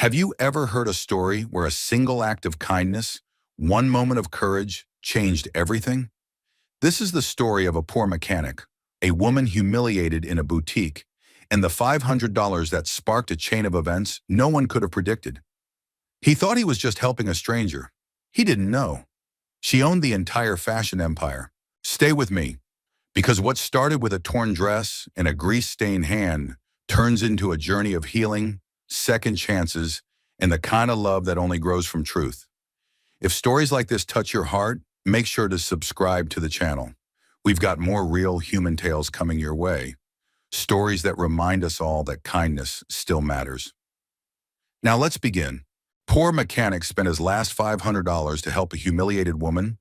Have you ever heard a story where a single act of kindness, one moment of courage, changed everything? This is the story of a poor mechanic, a woman humiliated in a boutique, and the $500 that sparked a chain of events no one could have predicted. He thought he was just helping a stranger. He didn't know. She owned the entire fashion empire. Stay with me, because what started with a torn dress and a grease-stained hand turns into a journey of healing, second chances, and the kind of love that only grows from truth. If stories like this touch your heart, make sure to subscribe to the channel. We've got more real human tales coming your way. Stories that remind us all that kindness still matters. Now let's begin. Poor mechanic spent his last $500 to help a humiliated woman,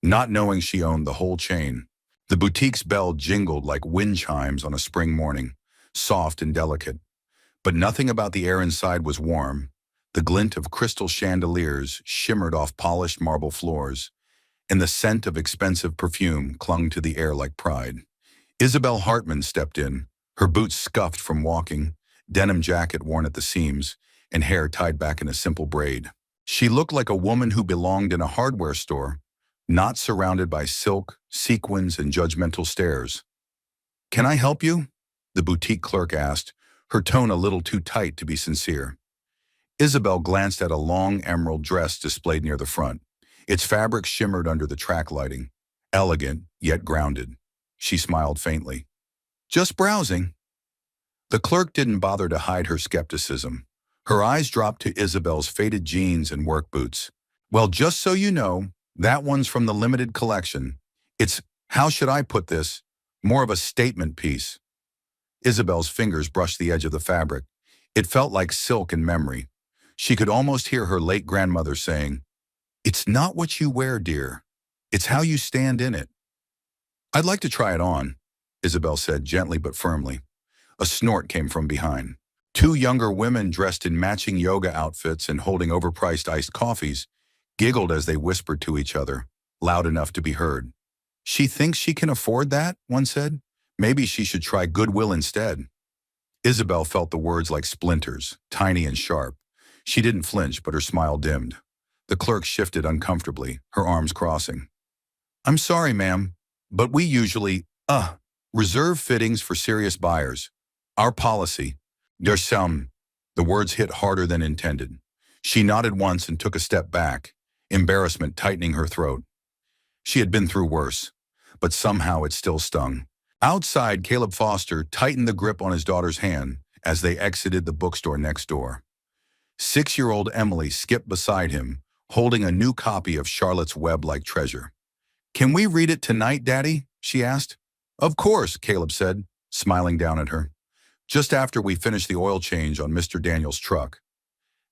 not knowing she owned the whole chain. The boutique's bell jingled like wind chimes on a spring morning, soft and delicate. But nothing about the air inside was warm. The glint of crystal chandeliers shimmered off polished marble floors, and the scent of expensive perfume clung to the air like pride. Isabel Hartman stepped in, her boots scuffed from walking, denim jacket worn at the seams, and hair tied back in a simple braid. She looked like a woman who belonged in a hardware store, not surrounded by silk, sequins, and judgmental stares. "Can I help you?" the boutique clerk asked, her tone a little too tight to be sincere. Isabel glanced at a long emerald dress displayed near the front. Its fabric shimmered under the track lighting, elegant yet grounded. She smiled faintly. "Just browsing." The clerk didn't bother to hide her skepticism. Her eyes dropped to Isabel's faded jeans and work boots. "Well, just so you know, that one's from the limited collection. It's, how should I put this, more of a statement piece." Isabel's fingers brushed the edge of the fabric. It felt like silk in memory. She could almost hear her late grandmother saying, "It's not what you wear, dear. It's how you stand in it." "I'd like to try it on," Isabel said gently but firmly. A snort came from behind. Two younger women dressed in matching yoga outfits and holding overpriced iced coffees giggled as they whispered to each other, loud enough to be heard. "She thinks she can afford that," one said. "Maybe she should try Goodwill instead." Isabel felt the words like splinters, tiny and sharp. She didn't flinch, but her smile dimmed. The clerk shifted uncomfortably, her arms crossing. "I'm sorry, ma'am, but we usually, reserve fittings for serious buyers. Our policy. There's some." The words hit harder than intended. She nodded once and took a step back, embarrassment tightening her throat. She had been through worse, but somehow it still stung. Outside, Caleb Foster tightened the grip on his daughter's hand as they exited the bookstore next door. 6-year-old Emily skipped beside him, holding a new copy of Charlotte's Web like treasure. "Can we read it tonight, Daddy?" she asked. "Of course," Caleb said, smiling down at her. "Just after we finish the oil change on Mr. Daniel's truck."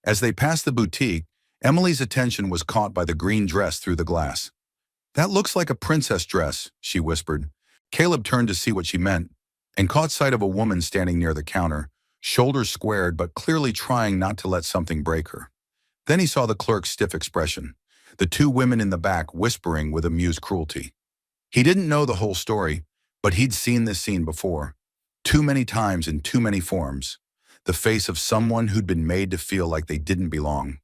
As they passed the boutique, Emily's attention was caught by the green dress through the glass. "That looks like a princess dress," she whispered. Caleb turned to see what she meant and caught sight of a woman standing near the counter, shoulders squared but clearly trying not to let something break her. Then he saw the clerk's stiff expression, the two women in the back whispering with amused cruelty. He didn't know the whole story, but he'd seen this scene before. Too many times in too many forms. The face of someone who'd been made to feel like they didn't belong.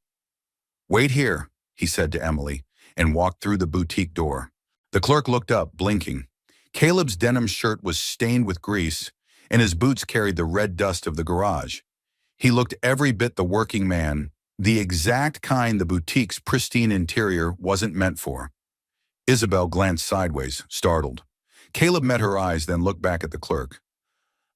"Wait here," he said to Emily, and walked through the boutique door. The clerk looked up, blinking. Caleb's denim shirt was stained with grease, and his boots carried the red dust of the garage. He looked every bit the working man, the exact kind the boutique's pristine interior wasn't meant for. Isabel glanced sideways, startled. Caleb met her eyes, then looked back at the clerk.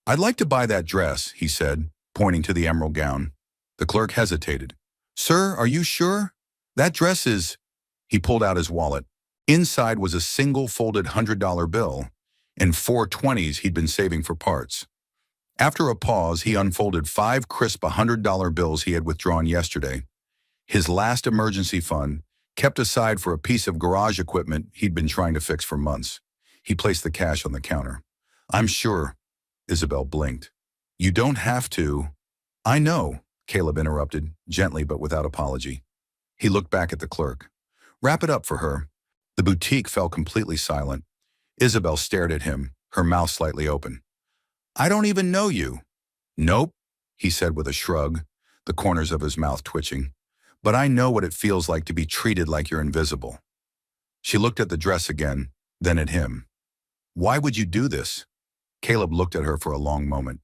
"I'd like to buy that dress," he said, pointing to the emerald gown. The clerk hesitated. "Sir, are you sure? That dress is—" He pulled out his wallet. Inside was a single folded $100 bill and 4 20s he'd been saving for parts. After a pause, he unfolded 5 crisp $100 bills he had withdrawn yesterday. His last emergency fund, kept aside for a piece of garage equipment he'd been trying to fix for months. He placed the cash on the counter. "I'm sure." Isabel blinked. "You don't have to." "I know," Caleb interrupted, gently but without apology. He looked back at the clerk. "Wrap it up for her." The boutique fell completely silent. Isabel stared at him, her mouth slightly open. "I don't even know you." "Nope," he said with a shrug. the corners of his mouth twitching. But I know what it feels like to be treated like you're invisible. She looked at the dress again, then at him. Why would you do this? Caleb looked at her for a long moment.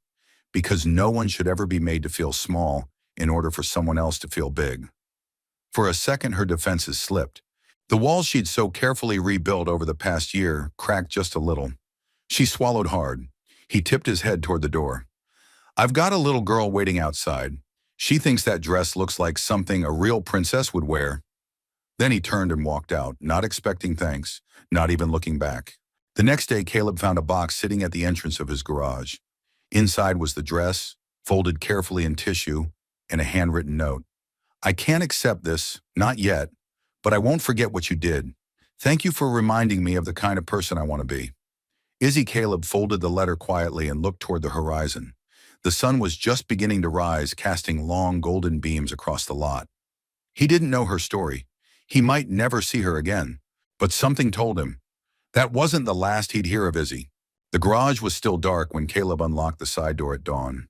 Because no one should ever be made to feel small in order for someone else to feel big. For a second, her defenses slipped. The walls she'd so carefully rebuilt over the past year cracked just a little. She swallowed hard. He tipped his head toward the door. I've got a little girl waiting outside. She thinks that dress looks like something a real princess would wear. Then he turned and walked out, not expecting thanks, not even looking back. The next day, Caleb found a box sitting at the entrance of his garage. Inside was the dress, folded carefully in tissue, and a handwritten note. I can't accept this, not yet, but I won't forget what you did. Thank you for reminding me of the kind of person I want to be. Caleb folded the letter quietly and looked toward the horizon. The sun was just beginning to rise, casting long golden beams across the lot. He didn't know her story. He might never see her again. But something told him that wasn't the last he'd hear of Izzy. The garage was still dark when Caleb unlocked the side door at dawn.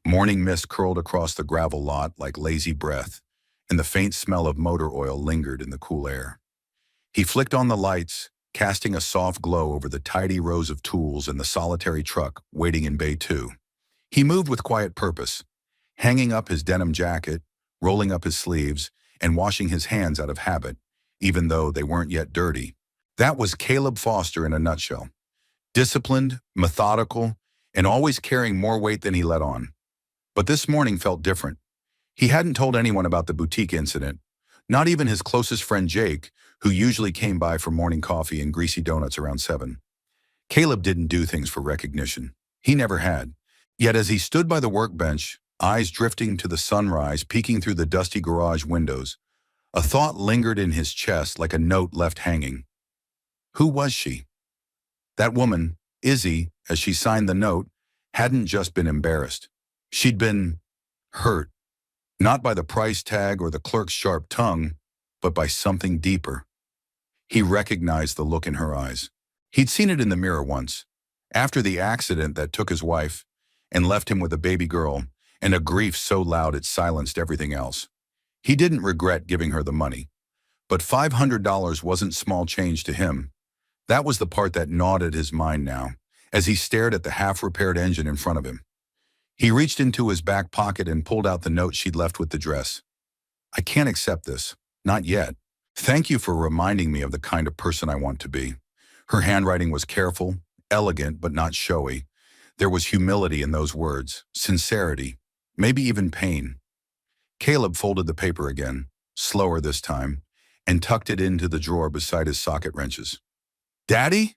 Morning mist curled across the gravel lot like lazy breath, and the faint smell of motor oil lingered in the cool air. He flicked on the lights, casting a soft glow over the tidy rows of tools and the solitary truck waiting in Bay 2. He moved with quiet purpose, hanging up his denim jacket, rolling up his sleeves, and washing his hands out of habit, even though they weren't yet dirty. That was Caleb Foster in a nutshell. Disciplined, methodical, and always carrying more weight than he let on. But this morning felt different. He hadn't told anyone about the boutique incident, not even his closest friend Jake, who usually came by for morning coffee and greasy donuts around 7. Caleb didn't do things for recognition. He never had. Yet as he stood by the workbench, eyes drifting to the sunrise peeking through the dusty garage windows, a thought lingered in his chest like a note left hanging. Who was she? That woman, Izzy, as she signed the note, hadn't just been embarrassed. She'd been hurt, not by the price tag or the clerk's sharp tongue, but by something deeper. He recognized the look in her eyes. He'd seen it in the mirror once, after the accident that took his wife and left him with a baby girl and a grief so loud it silenced everything else. He didn't regret giving her the money, but $500 wasn't small change to him. That was the part that gnawed at his mind now, as he stared at the half-repaired engine in front of him. He reached into his back pocket and pulled out the note she'd left with the dress. I can't accept this. Not yet. Thank you for reminding me of the kind of person I want to be. Her handwriting was careful, elegant, but not showy. There was humility in those words, sincerity, maybe even pain. Caleb folded the paper again, slower this time, and tucked it into the drawer beside his socket wrenches. Daddy?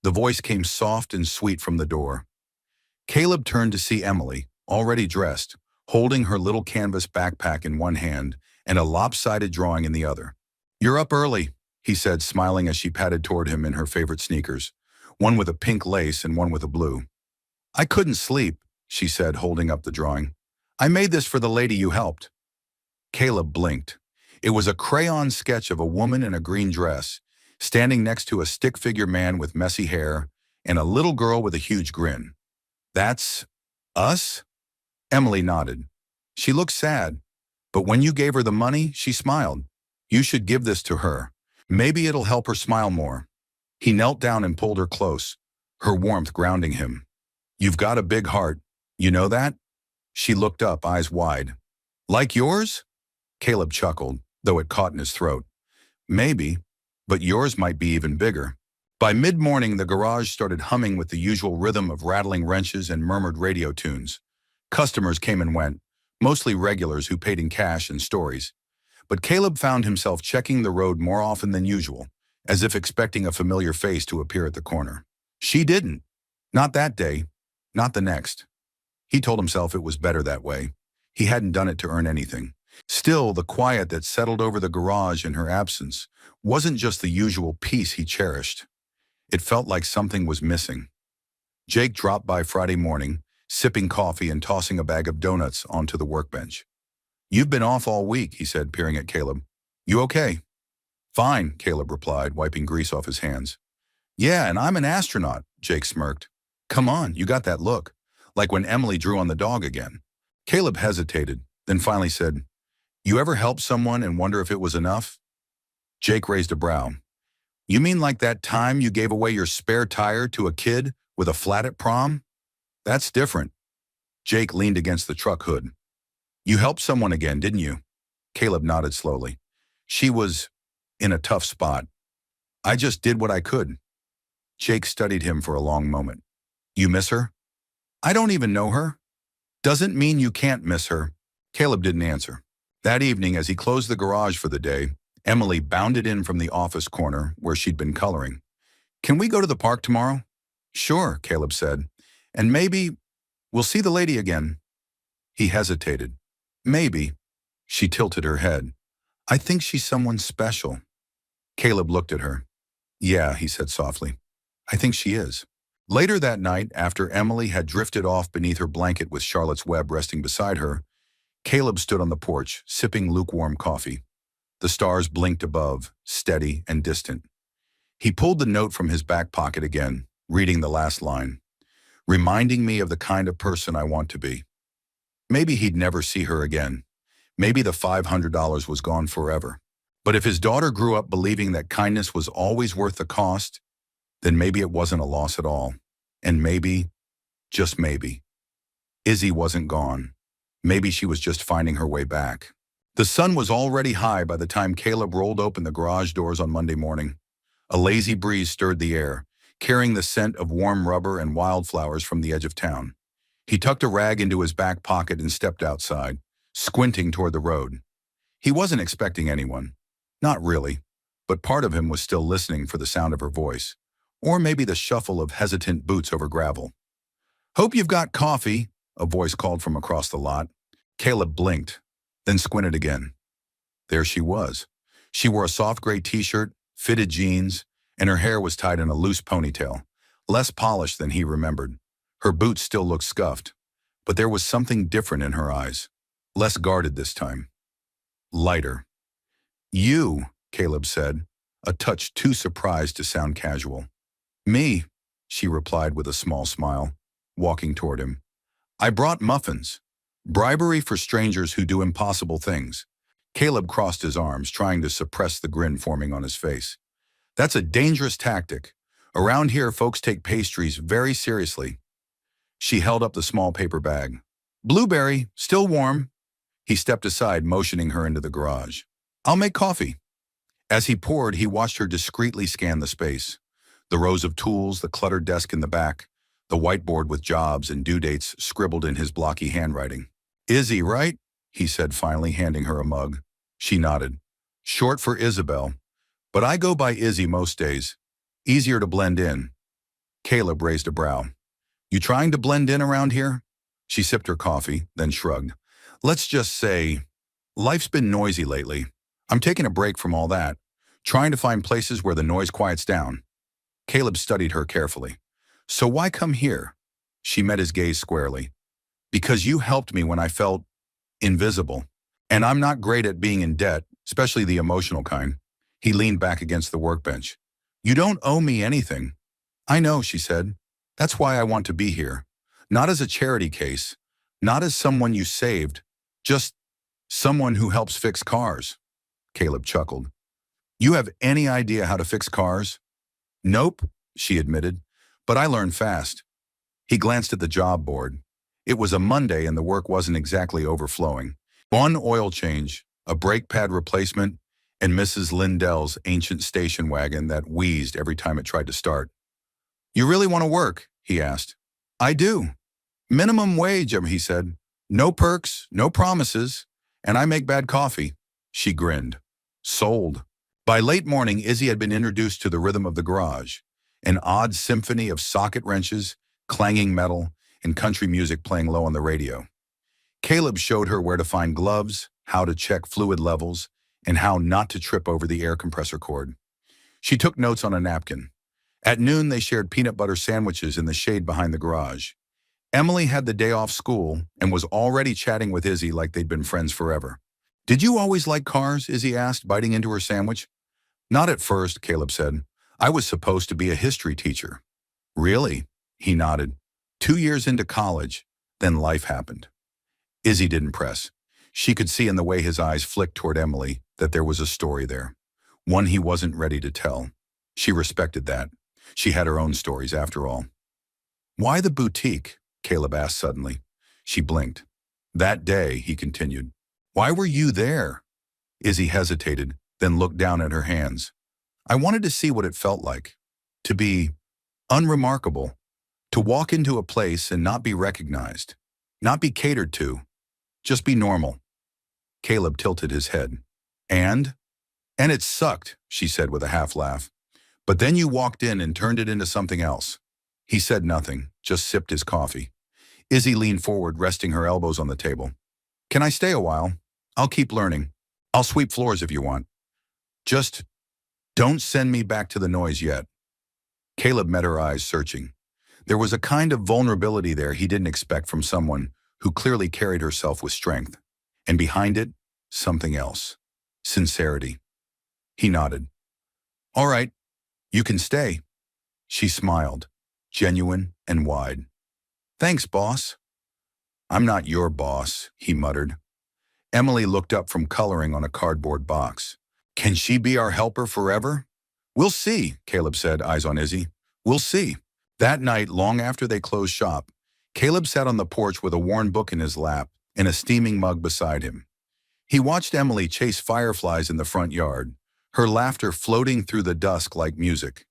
The voice came soft and sweet from the door. Caleb turned to see Emily, already dressed, holding her little canvas backpack in one hand and a lopsided drawing in the other. You're up early, he said, smiling as she padded toward him in her favorite sneakers, one with a pink lace and one with a blue. I couldn't sleep, she said, holding up the drawing. I made this for the lady you helped. Caleb blinked. It was a crayon sketch of a woman in a green dress, standing next to a stick-figure man with messy hair and a little girl with a huge grin. That's us? Emily nodded. She looked sad, but when you gave her the money, she smiled. You should give this to her. Maybe it'll help her smile more. He knelt down and pulled her close, her warmth grounding him. You've got a big heart. You know that? She looked up, eyes wide. Like yours? Caleb chuckled, though it caught in his throat. Maybe, but yours might be even bigger. By mid-morning, the garage started humming with the usual rhythm of rattling wrenches and murmured radio tunes. Customers came and went, mostly regulars who paid in cash and stories. But Caleb found himself checking the road more often than usual, as if expecting a familiar face to appear at the corner. She didn't. Not that day, not the next. He told himself it was better that way. He hadn't done it to earn anything. Still, the quiet that settled over the garage in her absence wasn't just the usual peace he cherished. It felt like something was missing. Jake dropped by Friday morning, sipping coffee and tossing a bag of donuts onto the workbench. You've been off all week, he said, peering at Caleb. You okay? Fine, Caleb replied, wiping grease off his hands. Yeah, and I'm an astronaut, Jake smirked. Come on, you got that look. Like when Emily drew on the dog again. Caleb hesitated, then finally said, "You ever help someone and wonder if it was enough?" Jake raised a brow. "You mean like that time you gave away your spare tire to a kid with a flat at prom? That's different." Jake leaned against the truck hood. "You helped someone again, didn't you?" Caleb nodded slowly. "She was in a tough spot. I just did what I could." Jake studied him for a long moment. "You miss her?" "I don't even know her." "Doesn't mean you can't miss her." Caleb didn't answer. That evening, as he closed the garage for the day, Emily bounded in from the office corner where she'd been coloring. "Can we go to the park tomorrow?" "Sure," Caleb said. "And maybe we'll see the lady again." He hesitated. "Maybe." She tilted her head. "I think she's someone special." Caleb looked at her. "Yeah," he said softly. "I think she is." Later that night, after Emily had drifted off beneath her blanket with Charlotte's Web resting beside her, Caleb stood on the porch, sipping lukewarm coffee. The stars blinked above, steady and distant. He pulled the note from his back pocket again, reading the last line. "Reminding me of the kind of person I want to be." Maybe he'd never see her again. Maybe the $500 was gone forever. But if his daughter grew up believing that kindness was always worth the cost, then maybe it wasn't a loss at all. And maybe, just maybe, Izzy wasn't gone. Maybe she was just finding her way back. The sun was already high by the time Caleb rolled open the garage doors on Monday morning. A lazy breeze stirred the air, carrying the scent of warm rubber and wildflowers from the edge of town. He tucked a rag into his back pocket and stepped outside, squinting toward the road. He wasn't expecting anyone. Not really, but part of him was still listening for the sound of her voice, or maybe the shuffle of hesitant boots over gravel. "Hope you've got coffee," a voice called from across the lot. Caleb blinked, then squinted again. There she was. She wore a soft gray t-shirt, fitted jeans, and her hair was tied in a loose ponytail, less polished than he remembered. Her boots still looked scuffed, but there was something different in her eyes, less guarded this time. Lighter. "You," Caleb said, a touch too surprised to sound casual. "Me," she replied with a small smile, walking toward him. "I brought muffins. Bribery for strangers who do impossible things." Caleb crossed his arms, trying to suppress the grin forming on his face. "That's a dangerous tactic. Around here, folks take pastries very seriously." She held up the small paper bag. "Blueberry, still warm." He stepped aside, motioning her into the garage. "I'll make coffee." As he poured, he watched her discreetly scan the space. The rows of tools, the cluttered desk in the back, the whiteboard with jobs and due dates scribbled in his blocky handwriting. "Izzy, right?" he said finally, handing her a mug. She nodded. "Short for Isabel. But I go by Izzy most days. Easier to blend in." Caleb raised a brow. "You trying to blend in around here?" She sipped her coffee, then shrugged. "Let's just say, life's been noisy lately. I'm taking a break from all that, trying to find places where the noise quiets down." Caleb studied her carefully. "So why come here?" She met his gaze squarely. "Because you helped me when I felt invisible. And I'm not great at being in debt, especially the emotional kind." He leaned back against the workbench. "You don't owe me anything." "I know," she said. "That's why I want to be here. Not as a charity case, not as someone you saved, just someone who helps fix cars." Caleb chuckled. "You have any idea how to fix cars?" "Nope," she admitted, "but I learned fast." He glanced at the job board. It was a Monday and the work wasn't exactly overflowing. One oil change, a brake pad replacement, and Mrs. Lindell's ancient station wagon that wheezed every time it tried to start. "You really want to work?" he asked. "I do. Minimum wage," he said. "No perks, no promises, and I make bad coffee." She grinned. Sold. By late morning, Izzy had been introduced to the rhythm of the garage, an odd symphony of socket wrenches, clanging metal, and country music playing low on the radio. Caleb showed her where to find gloves, how to check fluid levels, and how not to trip over the air compressor cord. She took notes on a napkin. At noon, they shared peanut butter sandwiches in the shade behind the garage. Emily had the day off school and was already chatting with Izzy like they'd been friends forever. "Did you always like cars?" Izzy asked, biting into her sandwich. "Not at first," Caleb said. "I was supposed to be a history teacher." "Really?" He nodded. 2 years into college, then life happened. Izzy didn't press. She could see in the way his eyes flicked toward Emily that there was a story there, one he wasn't ready to tell. She respected that. She had her own stories, after all. "Why the boutique?" Caleb asked suddenly. She blinked. "That day," he continued. "Why were you there?" Izzy hesitated, then looked down at her hands. "I wanted to see what it felt like. To be unremarkable. To walk into a place and not be recognized. Not be catered to. Just be normal." Caleb tilted his head. "And? And it sucked," she said with a half laugh. "But then you walked in and turned it into something else." He said nothing, just sipped his coffee. Izzy leaned forward, resting her elbows on the table. "Can I stay a while? I'll keep learning. I'll sweep floors if you want. Just don't send me back to the noise yet." Caleb met her eyes, searching. There was a kind of vulnerability there he didn't expect from someone who clearly carried herself with strength. And behind it, something else. Sincerity. He nodded. "All right, you can stay." She smiled, genuine and wide. "Thanks, boss." "I'm not your boss," he muttered. Emily looked up from coloring on a cardboard box. "Can she be our helper forever?" "We'll see," Caleb said, eyes on Izzy. "We'll see." That night, long after they closed shop, Caleb sat on the porch with a worn book in his lap and a steaming mug beside him. He watched Emily chase fireflies in the front yard, her laughter floating through the dusk like music.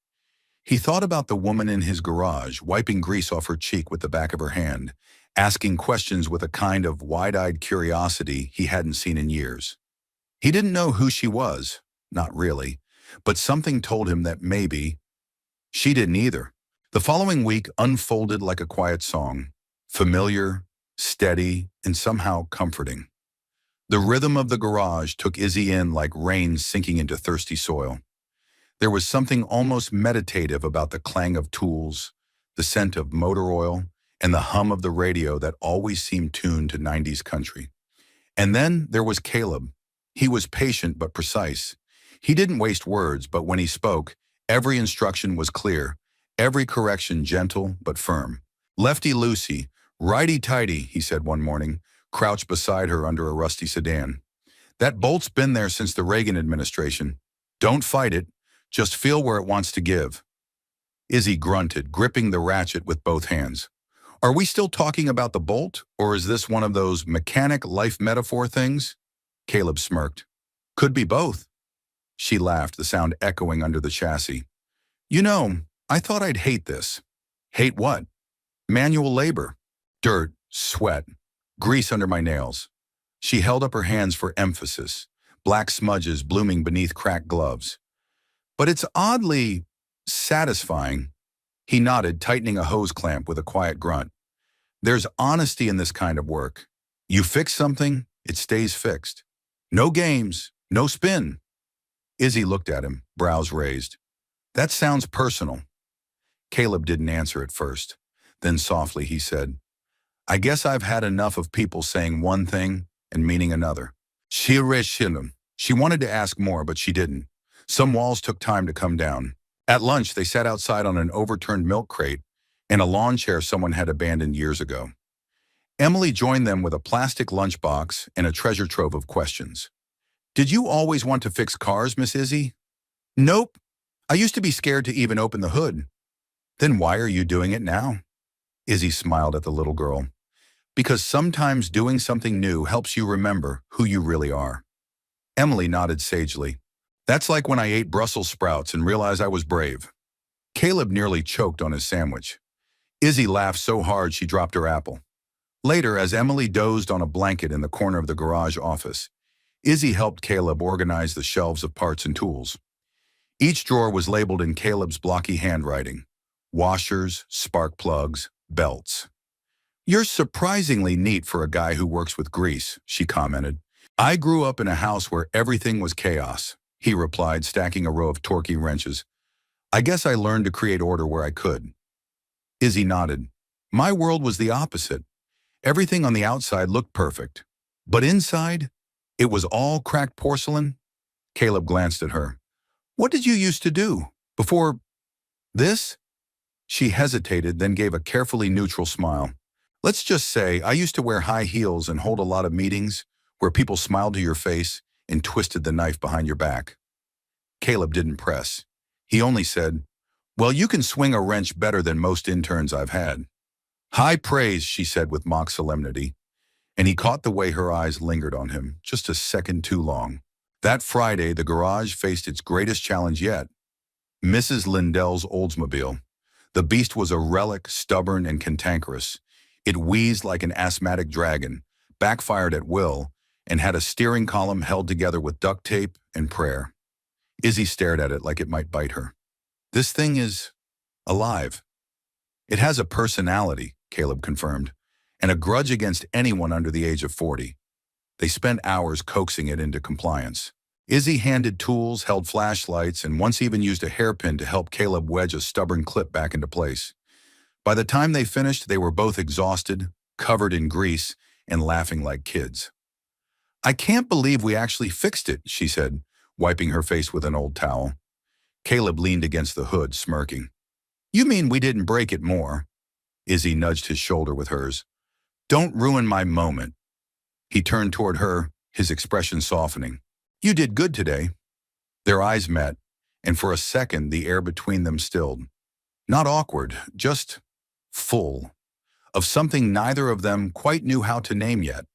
He thought about the woman in his garage, wiping grease off her cheek with the back of her hand, asking questions with a kind of wide-eyed curiosity he hadn't seen in years. He didn't know who she was, not really, but something told him that maybe she didn't either. The following week unfolded like a quiet song, familiar, steady, and somehow comforting. The rhythm of the garage took Izzy in like rain sinking into thirsty soil. There was something almost meditative about the clang of tools, the scent of motor oil, and the hum of the radio that always seemed tuned to 90s country. And then there was Caleb. He was patient but precise. He didn't waste words, but when he spoke, every instruction was clear, every correction gentle but firm. "Lefty-loosey, righty-tighty," he said one morning, crouched beside her under a rusty sedan. "That bolt's been there since the Reagan administration. Don't fight it, just feel where it wants to give." Izzy grunted, gripping the ratchet with both hands. "Are we still talking about the bolt, or is this one of those mechanic life metaphor things?" Caleb smirked. "Could be both." She laughed, the sound echoing under the chassis. "You know, I thought I'd hate this." "Hate what?" "Manual labor. Dirt, sweat, grease under my nails." She held up her hands for emphasis, black smudges blooming beneath cracked gloves. "But it's oddly satisfying." He nodded, tightening a hose clamp with a quiet grunt. "There's honesty in this kind of work. You fix something, it stays fixed. No games, no spin." Izzy looked at him, brows raised. "That sounds personal." Caleb didn't answer at first. Then softly he said, "I guess I've had enough of people saying one thing and meaning another." She wanted to ask more, but she didn't. Some walls took time to come down. At lunch, they sat outside on an overturned milk crate and a lawn chair someone had abandoned years ago. Emily joined them with a plastic lunchbox and a treasure trove of questions. "Did you always want to fix cars, Miss Izzy?" "Nope. I used to be scared to even open the hood." "Then why are you doing it now?" Izzy smiled at the little girl. "Because sometimes doing something new helps you remember who you really are." Emily nodded sagely. "That's like when I ate Brussels sprouts and realized I was brave." Caleb nearly choked on his sandwich. Izzy laughed so hard she dropped her apple. Later, as Emily dozed on a blanket in the corner of the garage office, Izzy helped Caleb organize the shelves of parts and tools. Each drawer was labeled in Caleb's blocky handwriting. Washers, spark plugs, belts. "You're surprisingly neat for a guy who works with grease," she commented. "I grew up in a house where everything was chaos," he replied, stacking a row of torquey wrenches. "I guess I learned to create order where I could." Izzy nodded. "My world was the opposite. Everything on the outside looked perfect. But inside, it was all cracked porcelain." Caleb glanced at her. "What did you used to do? Before this?" She hesitated, then gave a carefully neutral smile. "Let's just say I used to wear high heels and hold a lot of meetings where people smiled to your face and twisted the knife behind your back. Caleb didn't press. He only said, "Well, you can swing a wrench better than most interns I've had." "High praise," she said with mock solemnity, and he caught the way her eyes lingered on him just a second too long. That Friday, the garage faced its greatest challenge yet, Mrs. Lindell's Oldsmobile. The beast was a relic, stubborn and cantankerous. It wheezed like an asthmatic dragon, backfired at will, and had a steering column held together with duct tape and prayer. Izzy stared at it like it might bite her. "This thing is alive." "It has a personality," Caleb confirmed, "and a grudge against anyone under the age of 40. They spent hours coaxing it into compliance. Izzy handed tools, held flashlights, and once even used a hairpin to help Caleb wedge a stubborn clip back into place. By the time they finished, they were both exhausted, covered in grease, and laughing like kids. "I can't believe we actually fixed it," she said, wiping her face with an old towel. Caleb leaned against the hood, smirking. "You mean we didn't break it more?" Izzy nudged his shoulder with hers. "Don't ruin my moment." He turned toward her, his expression softening. "You did good today." Their eyes met, and for a second the air between them stilled. Not awkward, just full, of something neither of them quite knew how to name yet.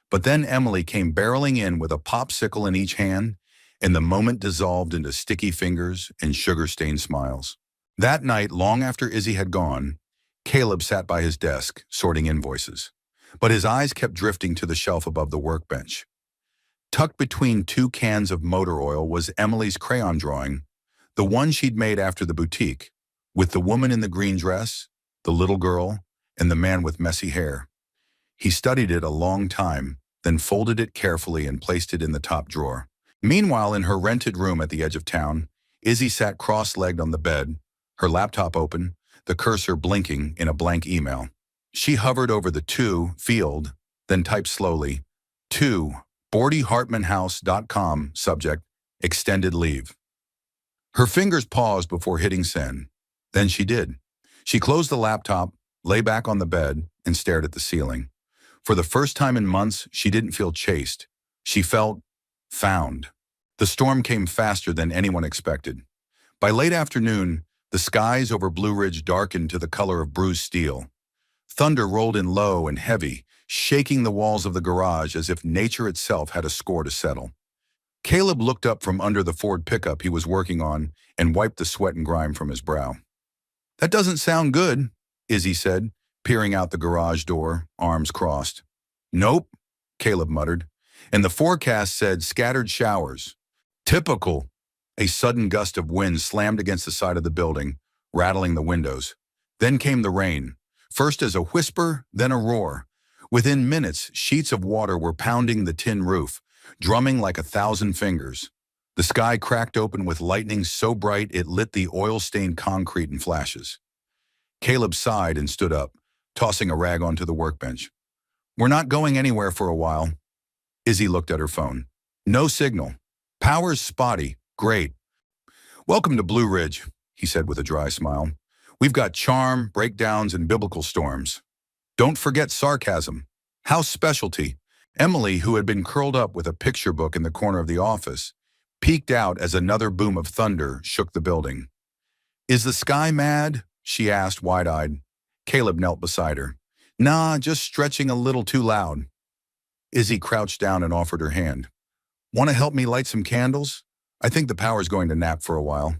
But then Emily came barreling in with a popsicle in each hand, and the moment dissolved into sticky fingers and sugar-stained smiles. That night, long after Izzy had gone, Caleb sat by his desk, sorting invoices. But his eyes kept drifting to the shelf above the workbench. Tucked between 2 cans of motor oil was Emily's crayon drawing, the one she'd made after the boutique, with the woman in the green dress, the little girl, and the man with messy hair. He studied it a long time, then folded it carefully and placed it in the top drawer. Meanwhile, in her rented room at the edge of town, Izzy sat cross-legged on the bed, her laptop open, the cursor blinking in a blank email. She hovered over the "to" field, then typed slowly, "to BordyHartmanHouse.com, subject, extended leave." Her fingers paused before hitting send. Then she did. She closed the laptop, lay back on the bed, and stared at the ceiling. For the first time in months, she didn't feel chased. She felt found. The storm came faster than anyone expected. By late afternoon, the skies over Blue Ridge darkened to the color of bruised steel. Thunder rolled in low and heavy, shaking the walls of the garage as if nature itself had a score to settle. Caleb looked up from under the Ford pickup he was working on and wiped the sweat and grime from his brow. "That doesn't sound good," Izzy said, peering out the garage door, arms crossed. "Nope," Caleb muttered, and the forecast said scattered showers. "Typical." A sudden gust of wind slammed against the side of the building, rattling the windows. Then came the rain, first as a whisper, then a roar. Within minutes, sheets of water were pounding the tin roof, drumming like 1,000 fingers. The sky cracked open with lightning so bright it lit the oil-stained concrete in flashes. Caleb sighed and stood up, tossing a rag onto the workbench. "We're not going anywhere for a while." Izzy looked at her phone. "No signal. Power's spotty. Great." "Welcome to Blue Ridge," he said with a dry smile. "We've got charm, breakdowns, and biblical storms. Don't forget sarcasm. House specialty." Emily, who had been curled up with a picture book in the corner of the office, peeked out as another boom of thunder shook the building. "Is the sky mad?" she asked, wide-eyed. Caleb knelt beside her. "Nah, just stretching a little too loud." Izzy crouched down and offered her hand. "Want to help me light some candles? I think the power's going to nap for a while."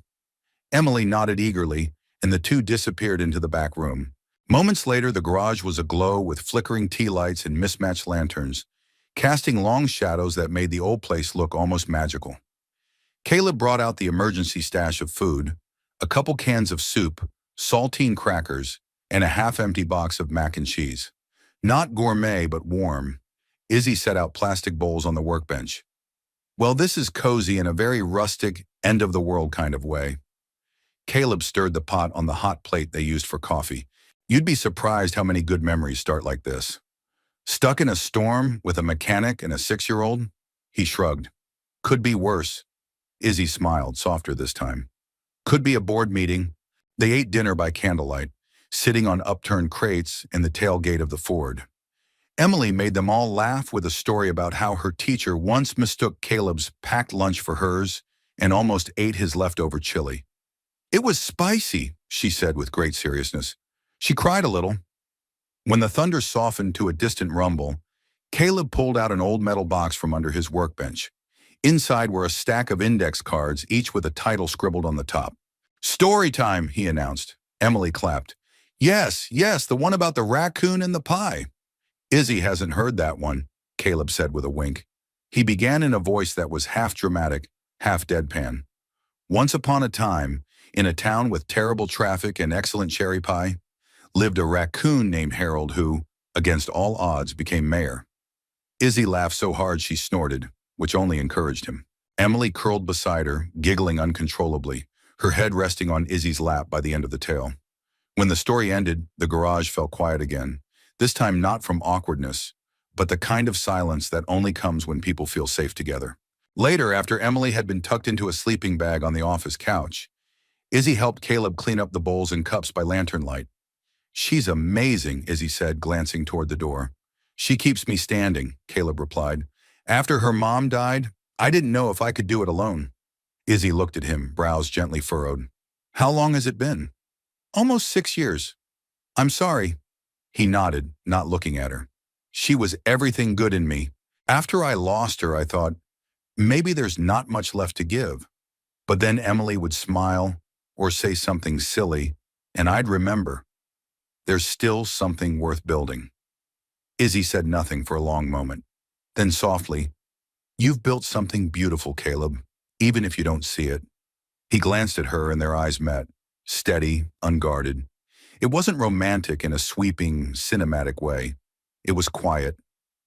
Emily nodded eagerly, and the two disappeared into the back room. Moments later, the garage was aglow with flickering tea lights and mismatched lanterns, casting long shadows that made the old place look almost magical. Caleb brought out the emergency stash of food, a couple cans of soup, saltine crackers, and a half-empty box of mac and cheese. Not gourmet, but warm. Izzy set out plastic bowls on the workbench. "Well, this is cozy in a very rustic, end-of-the-world kind of way." Caleb stirred the pot on the hot plate they used for coffee. "You'd be surprised how many good memories start like this." "Stuck in a storm with a mechanic and a 6-year-old? He shrugged. "Could be worse." Izzy smiled, softer this time. "Could be a board meeting." They ate dinner by candlelight, sitting on upturned crates in the tailgate of the Ford. Emily made them all laugh with a story about how her teacher once mistook Caleb's packed lunch for hers and almost ate his leftover chili. "It was spicy," she said with great seriousness. She cried a little. When the thunder softened to a distant rumble, Caleb pulled out an old metal box from under his workbench. Inside were a stack of index cards, each with a title scribbled on the top. "Story time," he announced. Emily clapped. "Yes, yes, the one about the raccoon and the pie." "Izzy hasn't heard that one," Caleb said with a wink. He began in a voice that was half dramatic, half deadpan. "Once upon a time, in a town with terrible traffic and excellent cherry pie, lived a raccoon named Harold who, against all odds, became mayor." Izzy laughed so hard she snorted, which only encouraged him. Emily curled beside her, giggling uncontrollably, her head resting on Izzy's lap by the end of the tale. When the story ended, the garage fell quiet again, this time not from awkwardness, but the kind of silence that only comes when people feel safe together. Later, after Emily had been tucked into a sleeping bag on the office couch, Izzy helped Caleb clean up the bowls and cups by lantern light. "She's amazing," Izzy said, glancing toward the door. "She keeps me standing," Caleb replied. "After her mom died, I didn't know if I could do it alone." Izzy looked at him, brows gently furrowed. "How long has it been?" "Almost 6 years. I'm sorry." He nodded, not looking at her. "She was everything good in me. After I lost her, I thought, maybe there's not much left to give." But then Emily would smile or say something silly, and I'd remember. There's still something worth building. Izzy said nothing for a long moment. Then softly, "You've built something beautiful, Caleb, even if you don't see it." He glanced at her and their eyes met, steady, unguarded. It wasn't romantic in a sweeping, cinematic way. It was quiet,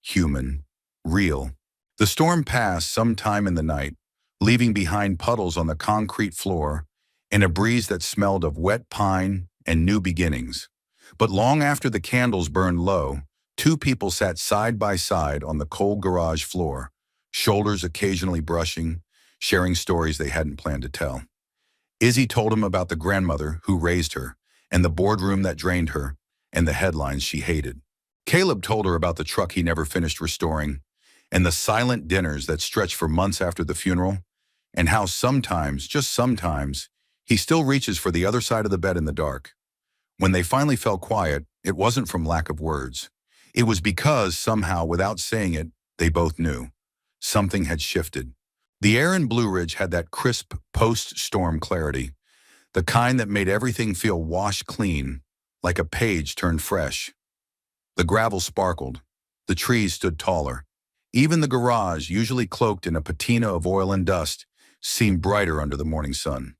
human, real. The storm passed sometime in the night, leaving behind puddles on the concrete floor and a breeze that smelled of wet pine and new beginnings. But long after the candles burned low, two people sat side by side on the cold garage floor, shoulders occasionally brushing, sharing stories they hadn't planned to tell. Izzy told him about the grandmother who raised her, and the boardroom that drained her, and the headlines she hated. Caleb told her about the truck he never finished restoring, and the silent dinners that stretched for months after the funeral, and how sometimes, just sometimes, he still reaches for the other side of the bed in the dark. When they finally fell quiet, it wasn't from lack of words. It was because, somehow, without saying it, they both knew. Something had shifted. The air in Blue Ridge had that crisp, post-storm clarity, the kind that made everything feel washed clean, like a page turned fresh. The gravel sparkled. The trees stood taller. Even the garage, usually cloaked in a patina of oil and dust, seemed brighter under the morning sun.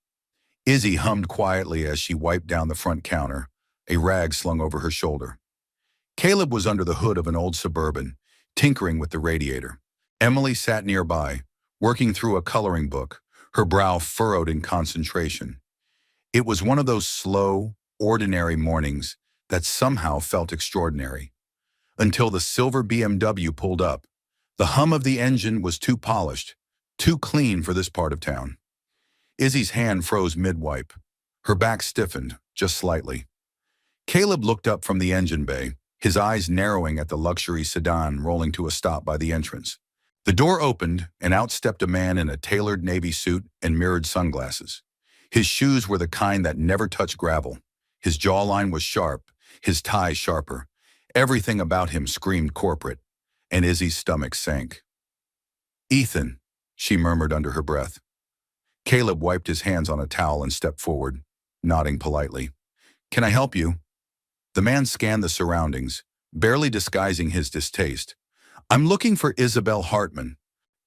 Izzy hummed quietly as she wiped down the front counter, a rag slung over her shoulder. Caleb was under the hood of an old Suburban, tinkering with the radiator. Emily sat nearby, working through a coloring book, her brow furrowed in concentration. It was one of those slow, ordinary mornings that somehow felt extraordinary. Until the silver BMW pulled up. The hum of the engine was too polished, too clean for this part of town. Izzy's hand froze mid-wipe. Her back stiffened, just slightly. Caleb looked up from the engine bay, his eyes narrowing at the luxury sedan rolling to a stop by the entrance. The door opened, and out stepped a man in a tailored navy suit and mirrored sunglasses. His shoes were the kind that never touched gravel. His jawline was sharp, his tie sharper. Everything about him screamed corporate, and Izzy's stomach sank. "Ethan," she murmured under her breath. Caleb wiped his hands on a towel and stepped forward, nodding politely. "Can I help you?" The man scanned the surroundings, barely disguising his distaste. "I'm looking for Isabel Hartman."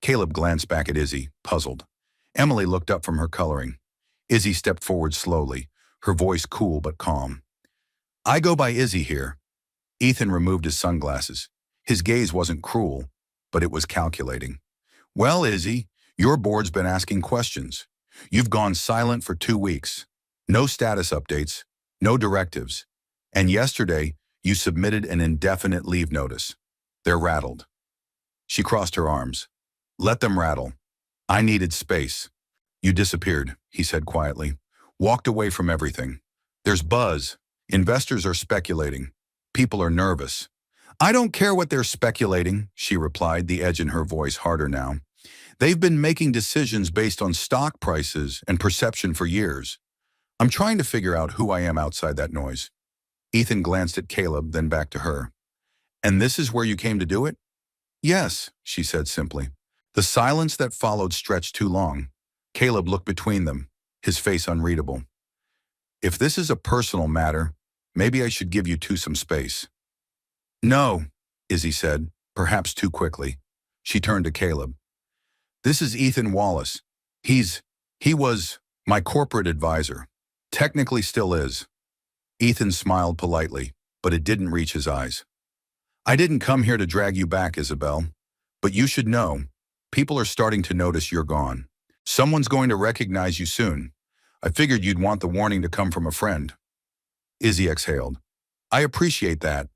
Caleb glanced back at Izzy, puzzled. Emily looked up from her coloring. Izzy stepped forward slowly, her voice cool but calm. "I go by Izzy here." Ethan removed his sunglasses. His gaze wasn't cruel, but it was calculating. "Well, Izzy, your board's been asking questions. You've gone silent for 2 weeks. No status updates, no directives. And yesterday, you submitted an indefinite leave notice. They're rattled." She crossed her arms. "Let them rattle. I needed space." "You disappeared," he said quietly. "Walked away from everything. There's buzz. Investors are speculating. People are nervous. I don't care what they're speculating, she replied, the edge in her voice harder now. They've been making decisions based on stock prices and perception for years. I'm trying to figure out who I am outside that noise. Ethan glanced at Caleb, then back to her. And this is where you came to do it? Yes, she said simply. The silence that followed stretched too long. Caleb looked between them, his face unreadable. If this is a personal matter, maybe I should give you two some space. No, Izzy said, perhaps too quickly. She turned to Caleb. This is Ethan Wallace. He was my corporate advisor. Technically still is. Ethan smiled politely, but it didn't reach his eyes. I didn't come here to drag you back, Isabel. But you should know, people are starting to notice you're gone. Someone's going to recognize you soon. I figured you'd want the warning to come from a friend. Izzy exhaled. I appreciate that,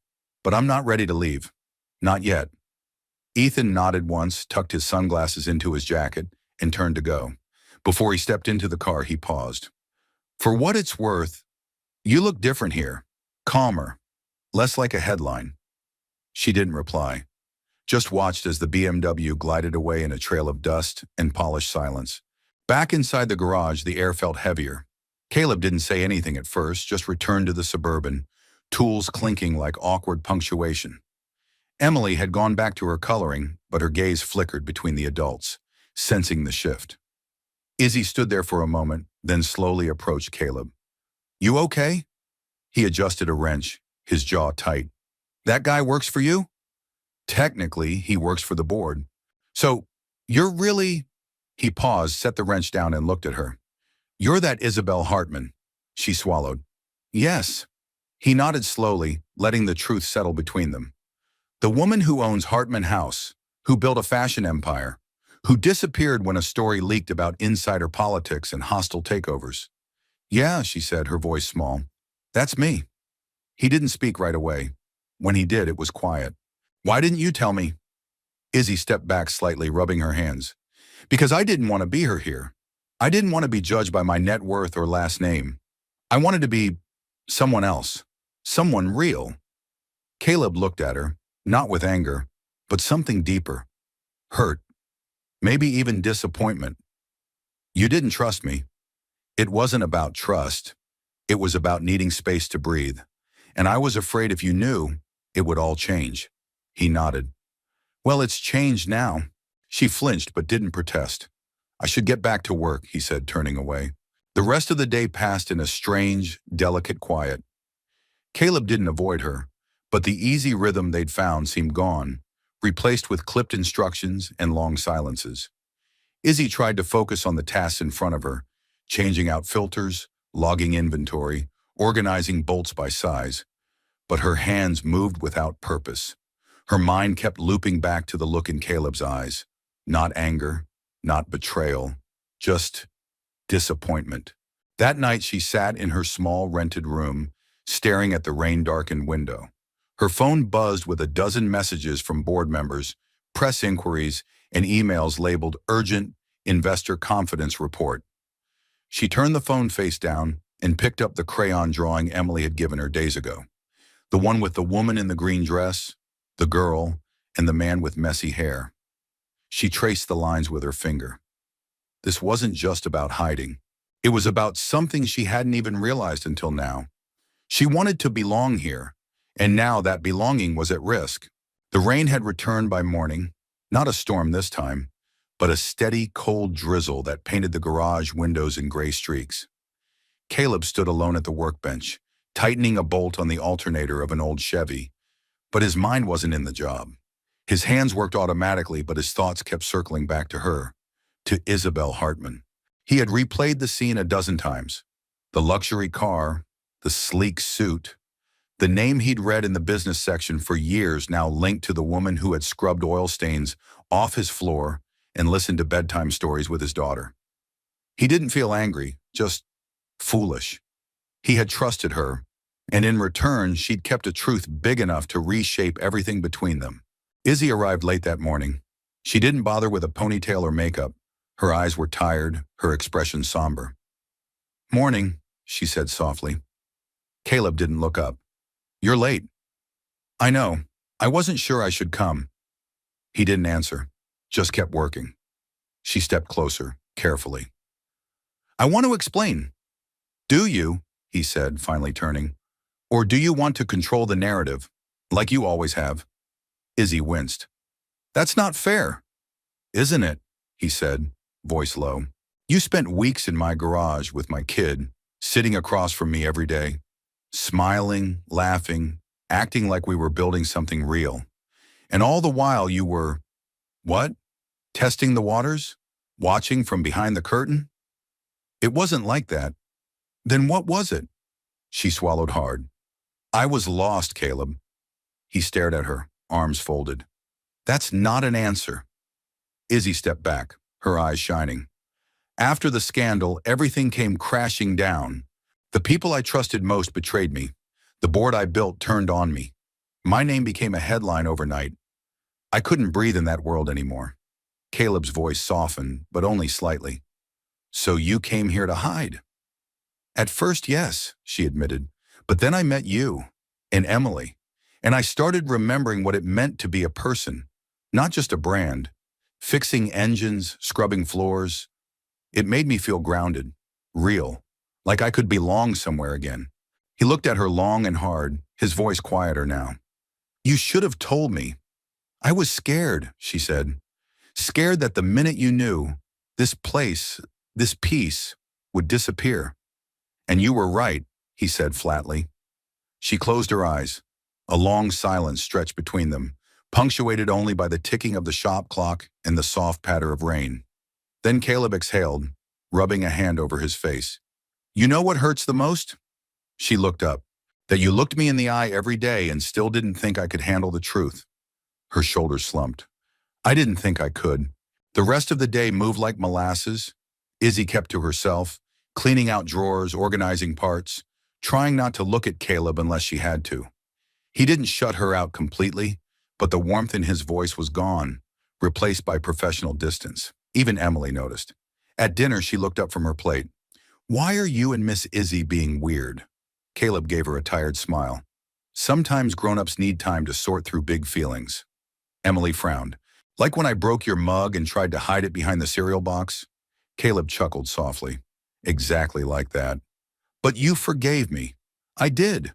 but I'm not ready to leave. Not yet. Ethan nodded once, tucked his sunglasses into his jacket, and turned to go. Before he stepped into the car, he paused. For what it's worth, you look different here. Calmer. Less like a headline. She didn't reply. Just watched as the BMW glided away in a trail of dust and polished silence. Back inside the garage, the air felt heavier. Caleb didn't say anything at first, just returned to the Suburban, tools clinking like awkward punctuation. Emily had gone back to her coloring, but her gaze flickered between the adults, sensing the shift. Izzy stood there for a moment, then slowly approached Caleb. You okay? He adjusted a wrench, his jaw tight. That guy works for you? Technically, he works for the board. So, you're really... He paused, set the wrench down, and looked at her. You're that Isabel Hartman. She swallowed. Yes. He nodded slowly, letting the truth settle between them. The woman who owns Hartman House, who built a fashion empire, who disappeared when a story leaked about insider politics and hostile takeovers. Yeah, she said, her voice small. That's me. He didn't speak right away. When he did, it was quiet. Why didn't you tell me? Izzy stepped back slightly, rubbing her hands. Because I didn't want to be her here. I didn't want to be judged by my net worth or last name. I wanted to be someone else, someone real. Caleb looked at her, not with anger, but something deeper. Hurt. Maybe even disappointment. You didn't trust me. It wasn't about trust. It was about needing space to breathe. And I was afraid if you knew, it would all change. He nodded. Well, it's changed now. She flinched but didn't protest. I should get back to work, he said, turning away. The rest of the day passed in a strange, delicate quiet. Caleb didn't avoid her, but the easy rhythm they'd found seemed gone, replaced with clipped instructions and long silences. Izzy tried to focus on the tasks in front of her, changing out filters, logging inventory, organizing bolts by size. But her hands moved without purpose. Her mind kept looping back to the look in Caleb's eyes. Not anger, not betrayal, just disappointment. That night she sat in her small rented room, staring at the rain-darkened window. Her phone buzzed with a dozen messages from board members, press inquiries, and emails labeled Urgent Investor Confidence Report. She turned the phone face down and picked up the crayon drawing Emily had given her days ago. The one with the woman in the green dress, the girl, and the man with messy hair. She traced the lines with her finger. This wasn't just about hiding. It was about something she hadn't even realized until now. She wanted to belong here, and now that belonging was at risk. The rain had returned by morning, not a storm this time, but a steady, cold drizzle that painted the garage windows in gray streaks. Caleb stood alone at the workbench, tightening a bolt on the alternator of an old Chevy, but his mind wasn't in the job. His hands worked automatically, but his thoughts kept circling back to her, to Isabel Hartman. He had replayed the scene a dozen times. The luxury car, the sleek suit, the name he'd read in the business section for years now linked to the woman who had scrubbed oil stains off his floor and listened to bedtime stories with his daughter. He didn't feel angry, just foolish. He had trusted her, and in return, she'd kept a truth big enough to reshape everything between them. Izzy arrived late that morning. She didn't bother with a ponytail or makeup. Her eyes were tired, her expression somber. Morning, she said softly. Caleb didn't look up. You're late. I know. I wasn't sure I should come. He didn't answer, just kept working. She stepped closer, carefully. I want to explain. Do you, he said, finally turning, or do you want to control the narrative, like you always have? Izzy winced. That's not fair. Isn't it? He said, voice low. You spent weeks in my garage with my kid, sitting across from me every day, smiling, laughing, acting like we were building something real. And all the while you were, what? Testing the waters? Watching from behind the curtain? It wasn't like that. Then what was it? She swallowed hard. I was lost, Caleb. He stared at her, arms folded. That's not an answer. Izzy stepped back, her eyes shining. After the scandal, everything came crashing down. The people I trusted most betrayed me. The board I built turned on me. My name became a headline overnight. I couldn't breathe in that world anymore. Caleb's voice softened, but only slightly. So you came here to hide? At first, yes, she admitted. But then I met you, and Emily, and I started remembering what it meant to be a person, not just a brand. Fixing engines, scrubbing floors. It made me feel grounded, real, like I could belong somewhere again. He looked at her long and hard, his voice quieter now. You should have told me. I was scared, she said. Scared that the minute you knew, this place, this peace, would disappear. And you were right, he said flatly. She closed her eyes. A long silence stretched between them, punctuated only by the ticking of the shop clock and the soft patter of rain. Then Caleb exhaled, rubbing a hand over his face. You know what hurts the most? She looked up. That you looked me in the eye every day and still didn't think I could handle the truth. Her shoulders slumped. I didn't think I could. The rest of the day moved like molasses. Izzy kept to herself, cleaning out drawers, organizing parts, trying not to look at Caleb unless she had to. He didn't shut her out completely, but the warmth in his voice was gone, replaced by professional distance. Even Emily noticed. At dinner, she looked up from her plate. Why are you and Miss Izzy being weird? Caleb gave her a tired smile. Sometimes grown-ups need time to sort through big feelings. Emily frowned. Like when I broke your mug and tried to hide it behind the cereal box? Caleb chuckled softly. Exactly like that. But you forgave me. I did.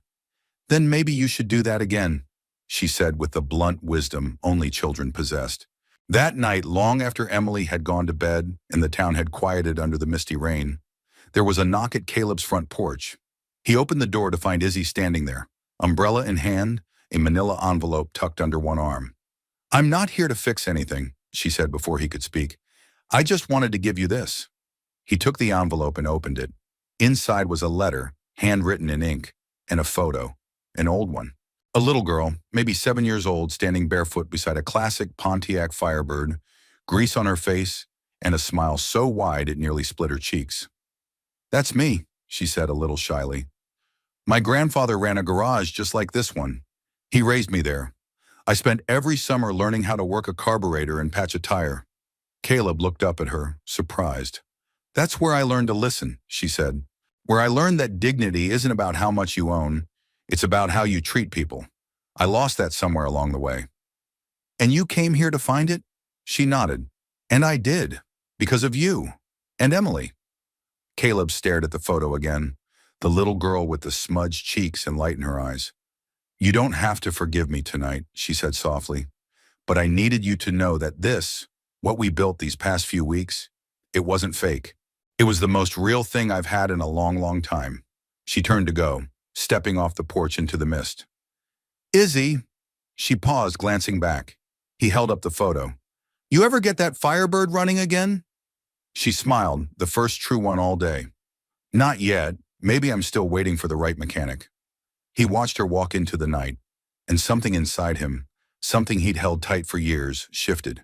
Then maybe you should do that again, she said with the blunt wisdom only children possessed. That night, long after Emily had gone to bed and the town had quieted under the misty rain, there was a knock at Caleb's front porch. He opened the door to find Izzy standing there, umbrella in hand, a manila envelope tucked under one arm. I'm not here to fix anything, she said before he could speak. I just wanted to give you this. He took the envelope and opened it. Inside was a letter, handwritten in ink, and a photo, an old one. A little girl, maybe 7 years old, standing barefoot beside a classic Pontiac Firebird, grease on her face, and a smile so wide it nearly split her cheeks. That's me, she said a little shyly. My grandfather ran a garage just like this one. He raised me there. I spent every summer learning how to work a carburetor and patch a tire. Caleb looked up at her, surprised. That's where I learned to listen, she said. Where I learned that dignity isn't about how much you own. It's about how you treat people. I lost that somewhere along the way. And you came here to find it? She nodded. And I did. Because of you. And Emily. Caleb stared at the photo again. The little girl with the smudged cheeks and light in her eyes. You don't have to forgive me tonight, she said softly. But I needed you to know that this, what we built these past few weeks, it wasn't fake. It was the most real thing I've had in a long, long time. She turned to go, stepping off the porch into the mist. Izzy, she paused, glancing back. He held up the photo. You ever get that Firebird running again? She smiled, the first true one all day. Not yet. Maybe I'm still waiting for the right mechanic. He watched her walk into the night, and something inside him, something he'd held tight for years, shifted.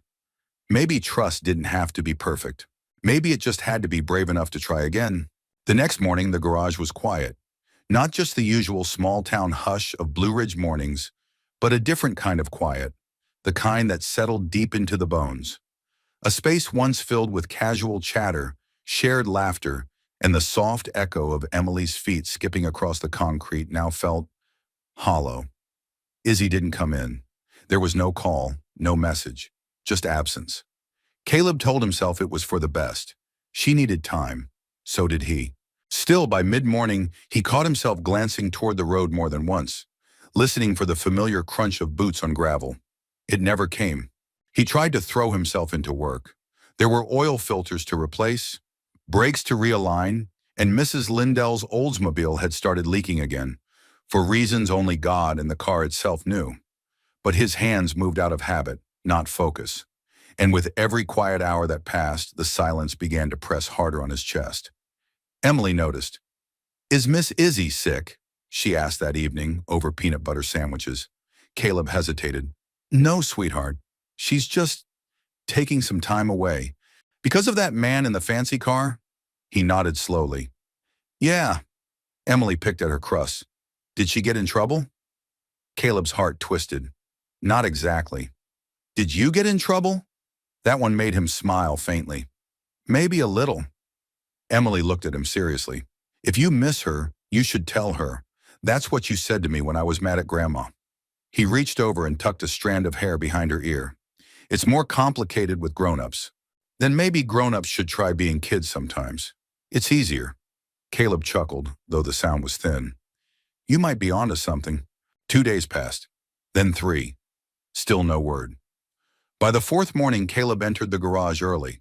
Maybe trust didn't have to be perfect. Maybe it just had to be brave enough to try again. The next morning, the garage was quiet. Not just the usual small-town hush of Blue Ridge mornings, but a different kind of quiet, the kind that settled deep into the bones. A space once filled with casual chatter, shared laughter, and the soft echo of Emily's feet skipping across the concrete now felt hollow. Izzy didn't come in. There was no call, no message, just absence. Caleb told himself it was for the best. She needed time. So did he. Still, by mid-morning, he caught himself glancing toward the road more than once, listening for the familiar crunch of boots on gravel. It never came. He tried to throw himself into work. There were oil filters to replace, brakes to realign, and Mrs. Lindell's Oldsmobile had started leaking again, for reasons only God and the car itself knew. But his hands moved out of habit, not focus. And with every quiet hour that passed, the silence began to press harder on his chest. Emily noticed. "Is Miss Izzy sick?" she asked that evening over peanut butter sandwiches. Caleb hesitated. "No, sweetheart. She's just taking some time away." "Because of that man in the fancy car?" He nodded slowly. "Yeah." Emily picked at her crust. "Did she get in trouble?" Caleb's heart twisted. "Not exactly." "Did you get in trouble?" That one made him smile faintly. "Maybe a little." Emily looked at him seriously. "If you miss her, you should tell her. That's what you said to me when I was mad at Grandma." He reached over and tucked a strand of hair behind her ear. "It's more complicated with grown-ups. Then maybe grown-ups should try being kids sometimes. It's easier." Caleb chuckled, though the sound was thin. "You might be onto something." 2 days passed. Then 3. Still no word. By the 4th morning, Caleb entered the garage early.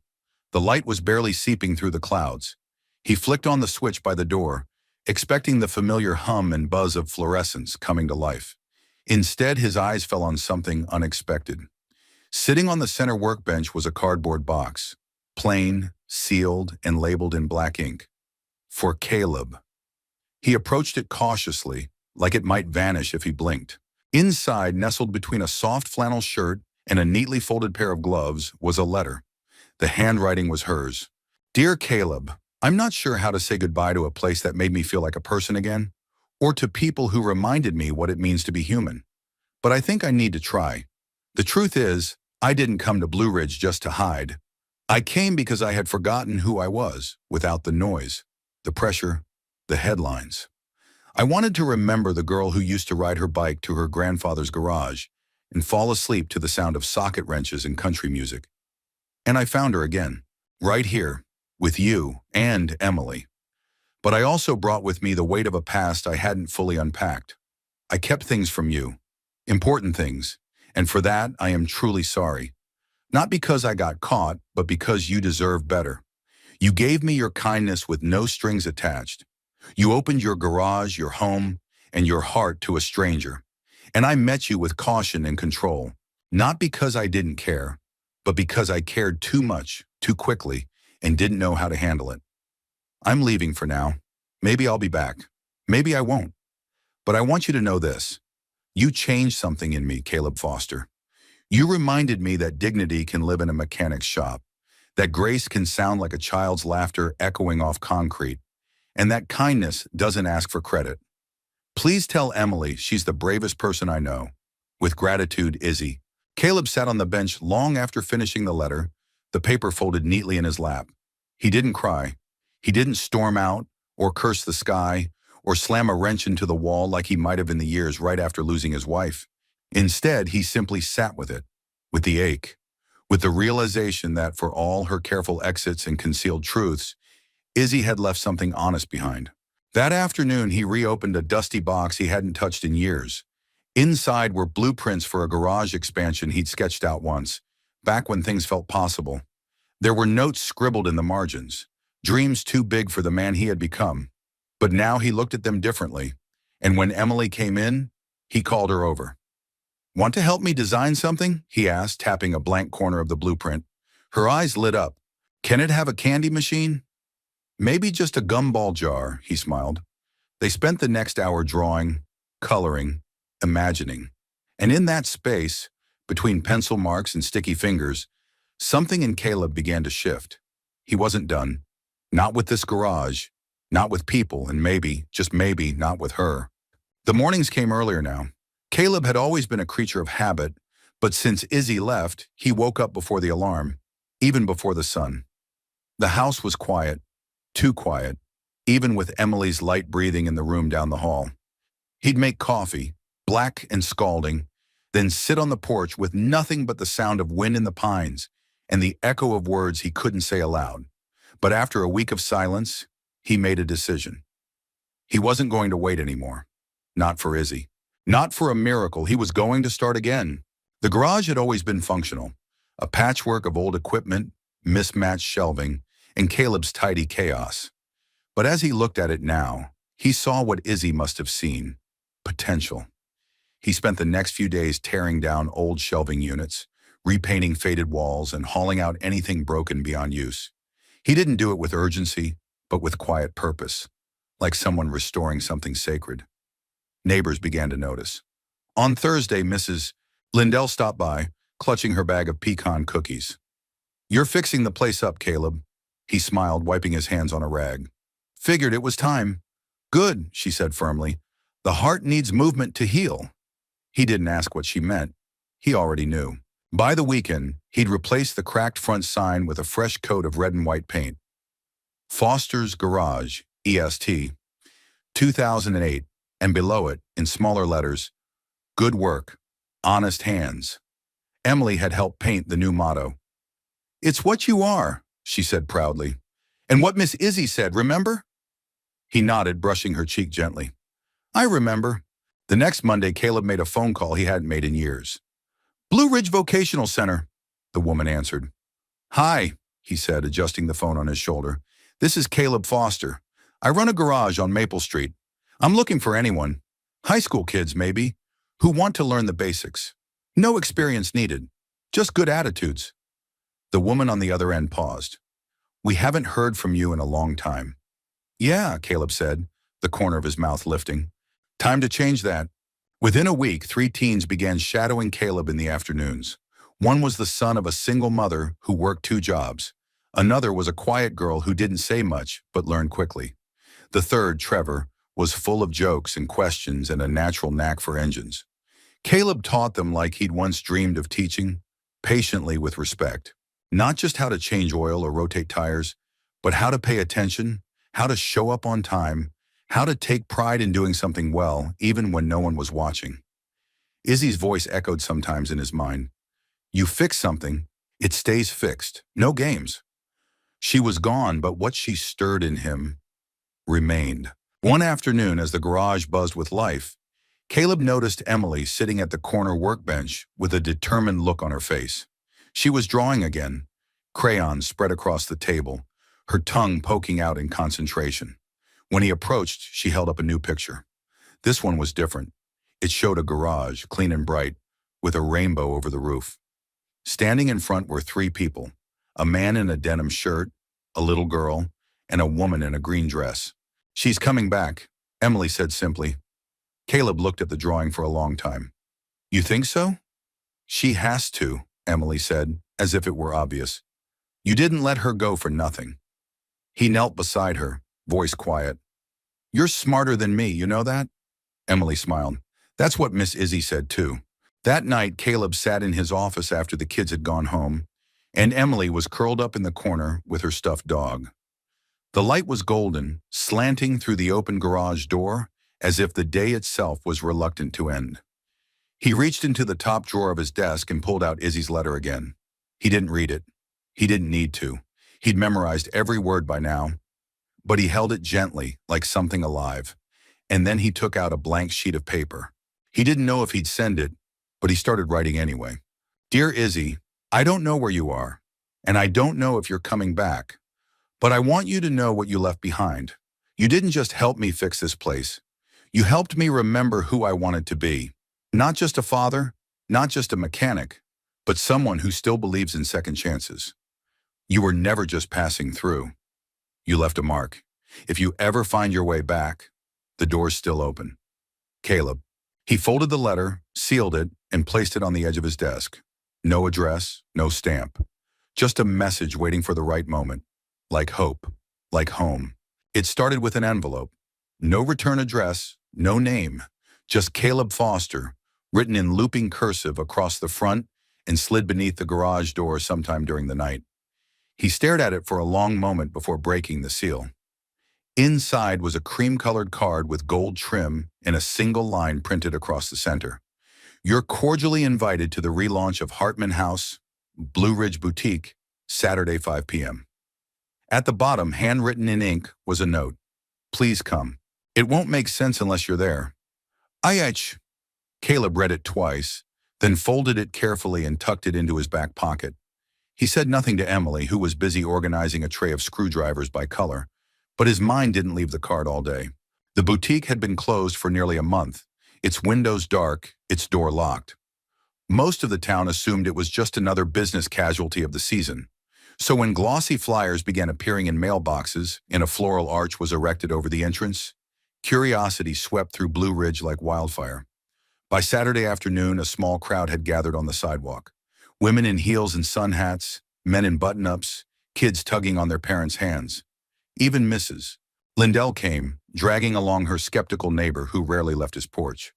The light was barely seeping through the clouds. He flicked on the switch by the door, expecting the familiar hum and buzz of fluorescence coming to life. Instead, his eyes fell on something unexpected. Sitting on the center workbench was a cardboard box, plain, sealed, and labeled in black ink. For Caleb. He approached it cautiously, like it might vanish if he blinked. Inside, nestled between a soft flannel shirt and a neatly folded pair of gloves, was a letter. The handwriting was hers. "Dear Caleb, I'm not sure how to say goodbye to a place that made me feel like a person again, or to people who reminded me what it means to be human. But I think I need to try. The truth is, I didn't come to Blue Ridge just to hide. I came because I had forgotten who I was, without the noise, the pressure, the headlines. I wanted to remember the girl who used to ride her bike to her grandfather's garage and fall asleep to the sound of socket wrenches and country music. And I found her again, right here, with you and Emily. But I also brought with me the weight of a past I hadn't fully unpacked. I kept things from you, important things, and for that I am truly sorry. Not because I got caught, but because you deserve better. You gave me your kindness with no strings attached. You opened your garage, your home, and your heart to a stranger. And I met you with caution and control, not because I didn't care, but because I cared too much, too quickly, and didn't know how to handle it. I'm leaving for now. Maybe I'll be back. Maybe I won't. But I want you to know this. You changed something in me, Caleb Foster. You reminded me that dignity can live in a mechanic's shop, that grace can sound like a child's laughter echoing off concrete, and that kindness doesn't ask for credit. Please tell Emily she's the bravest person I know. With gratitude, Izzy." Caleb sat on the bench long after finishing the letter, the paper folded neatly in his lap. He didn't cry. He didn't storm out, or curse the sky, or slam a wrench into the wall like he might have in the years right after losing his wife. Instead, he simply sat with it, with the ache, with the realization that for all her careful exits and concealed truths, Izzy had left something honest behind. That afternoon, he reopened a dusty box he hadn't touched in years. Inside were blueprints for a garage expansion he'd sketched out once, back when things felt possible. There were notes scribbled in the margins, dreams too big for the man he had become. But now he looked at them differently, and when Emily came in, he called her over. "Want to help me design something?" he asked, tapping a blank corner of the blueprint. Her eyes lit up. "Can it have a candy machine?" "Maybe just a gumball jar," he smiled. They spent the next hour drawing, coloring, imagining. And in that space, between pencil marks and sticky fingers, something in Caleb began to shift. He wasn't done. Not with this garage, not with people, and maybe, just maybe, not with her. The mornings came earlier now. Caleb had always been a creature of habit, but since Izzy left, he woke up before the alarm, even before the sun. The house was quiet, too quiet, even with Emily's light breathing in the room down the hall. He'd make coffee, black and scalding, then sit on the porch with nothing but the sound of wind in the pines and the echo of words he couldn't say aloud. But after a week of silence, he made a decision. He wasn't going to wait anymore. Not for Izzy. Not for a miracle. He was going to start again. The garage had always been functional. A patchwork of old equipment, mismatched shelving, and Caleb's tidy chaos. But as he looked at it now, he saw what Izzy must have seen. Potential. He spent the next few days tearing down old shelving units, repainting faded walls, and hauling out anything broken beyond use. He didn't do it with urgency, but with quiet purpose, like someone restoring something sacred. Neighbors began to notice. On Thursday, Mrs. Lindell stopped by, clutching her bag of pecan cookies. "You're fixing the place up, Caleb." He smiled, wiping his hands on a rag. "Figured it was time." "Good," she said firmly. "The heart needs movement to heal." He didn't ask what she meant. He already knew. By the weekend, he'd replaced the cracked front sign with a fresh coat of red and white paint. Foster's Garage, EST, 2008, and below it, in smaller letters, "Good work, honest hands." Emily had helped paint the new motto. "It's what you are," she said proudly. "And what Miss Izzy said, remember?" He nodded, brushing her cheek gently. "I remember." The next Monday, Caleb made a phone call he hadn't made in years. "Blue Ridge Vocational Center," the woman answered. "Hi," he said, adjusting the phone on his shoulder. "This is Caleb Foster. I run a garage on Maple Street. I'm looking for anyone, high school kids maybe, who want to learn the basics. No experience needed, just good attitudes." The woman on the other end paused. "We haven't heard from you in a long time." "Yeah," Caleb said, the corner of his mouth lifting. "Time to change that." Within a week, 3 teens began shadowing Caleb in the afternoons. One was the son of a single mother who worked 2 jobs. Another was a quiet girl who didn't say much but learned quickly. The third, Trevor, was full of jokes and questions and a natural knack for engines. Caleb taught them like he'd once dreamed of teaching, patiently with respect. Not just how to change oil or rotate tires, but how to pay attention, how to show up on time, how to take pride in doing something well, even when no one was watching. Izzy's voice echoed sometimes in his mind. "You fix something, it stays fixed. No games." She was gone, but what she stirred in him remained. One afternoon, as the garage buzzed with life, Caleb noticed Emily sitting at the corner workbench with a determined look on her face. She was drawing again, crayons spread across the table, her tongue poking out in concentration. When he approached, she held up a new picture. This one was different. It showed a garage, clean and bright, with a rainbow over the roof. Standing in front were 3 people, a man in a denim shirt, a little girl, and a woman in a green dress. "She's coming back," Emily said simply. Caleb looked at the drawing for a long time. "You think so?" "She has to," Emily said, as if it were obvious. "You didn't let her go for nothing." He knelt beside her, voice quiet. "You're smarter than me, you know that?" Emily smiled. "That's what Miss Izzy said too." That night, Caleb sat in his office after the kids had gone home, and Emily was curled up in the corner with her stuffed dog. The light was golden, slanting through the open garage door, as if the day itself was reluctant to end. He reached into the top drawer of his desk and pulled out Izzy's letter again. He didn't read it. He didn't need to. He'd memorized every word by now. But he held it gently, like something alive. And then he took out a blank sheet of paper. He didn't know if he'd send it, but he started writing anyway. "Dear Izzy, I don't know where you are, and I don't know if you're coming back, but I want you to know what you left behind. You didn't just help me fix this place. You helped me remember who I wanted to be. Not just a father, not just a mechanic, but someone who still believes in second chances. You were never just passing through. You left a mark. If you ever find your way back, the door's still open. Caleb." He folded the letter, sealed it, and placed it on the edge of his desk. No address, no stamp. Just a message waiting for the right moment. Like hope, like home. It started with an envelope. No return address, no name. Just Caleb Foster, written in looping cursive across the front and slid beneath the garage door sometime during the night. He stared at it for a long moment before breaking the seal. Inside was a cream-colored card with gold trim and a single line printed across the center. You're cordially invited to the relaunch of Hartman House, Blue Ridge Boutique, Saturday 5 p.m. At the bottom, handwritten in ink, was a note. Please come. It won't make sense unless you're there. IH. Caleb read it twice, then folded it carefully and tucked it into his back pocket. He said nothing to Emily, who was busy organizing a tray of screwdrivers by color, but his mind didn't leave the card all day. The boutique had been closed for nearly a month, its windows dark, its door locked. Most of the town assumed it was just another business casualty of the season. So when glossy flyers began appearing in mailboxes and a floral arch was erected over the entrance, curiosity swept through Blue Ridge like wildfire. By Saturday afternoon, a small crowd had gathered on the sidewalk. Women in heels and sun hats, men in button-ups, kids tugging on their parents' hands. Even Mrs. Lindell came, dragging along her skeptical neighbor who rarely left his porch.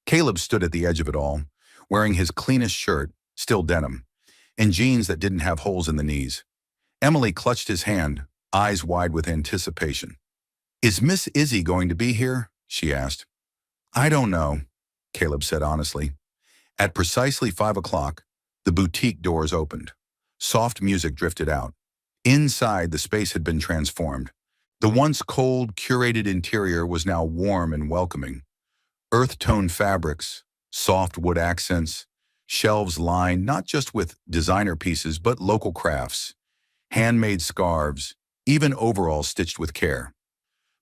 Caleb stood at the edge of it all, wearing his cleanest shirt, still denim, and jeans that didn't have holes in the knees. Emily clutched his hand, eyes wide with anticipation. "Is Miss Izzy going to be here?" she asked. "I don't know," Caleb said honestly. At precisely 5 o'clock, the boutique doors opened. Soft music drifted out. Inside, the space had been transformed. The once cold, curated interior was now warm and welcoming. Earth-tone fabrics, soft wood accents, shelves lined not just with designer pieces but local crafts, handmade scarves, even overalls stitched with care.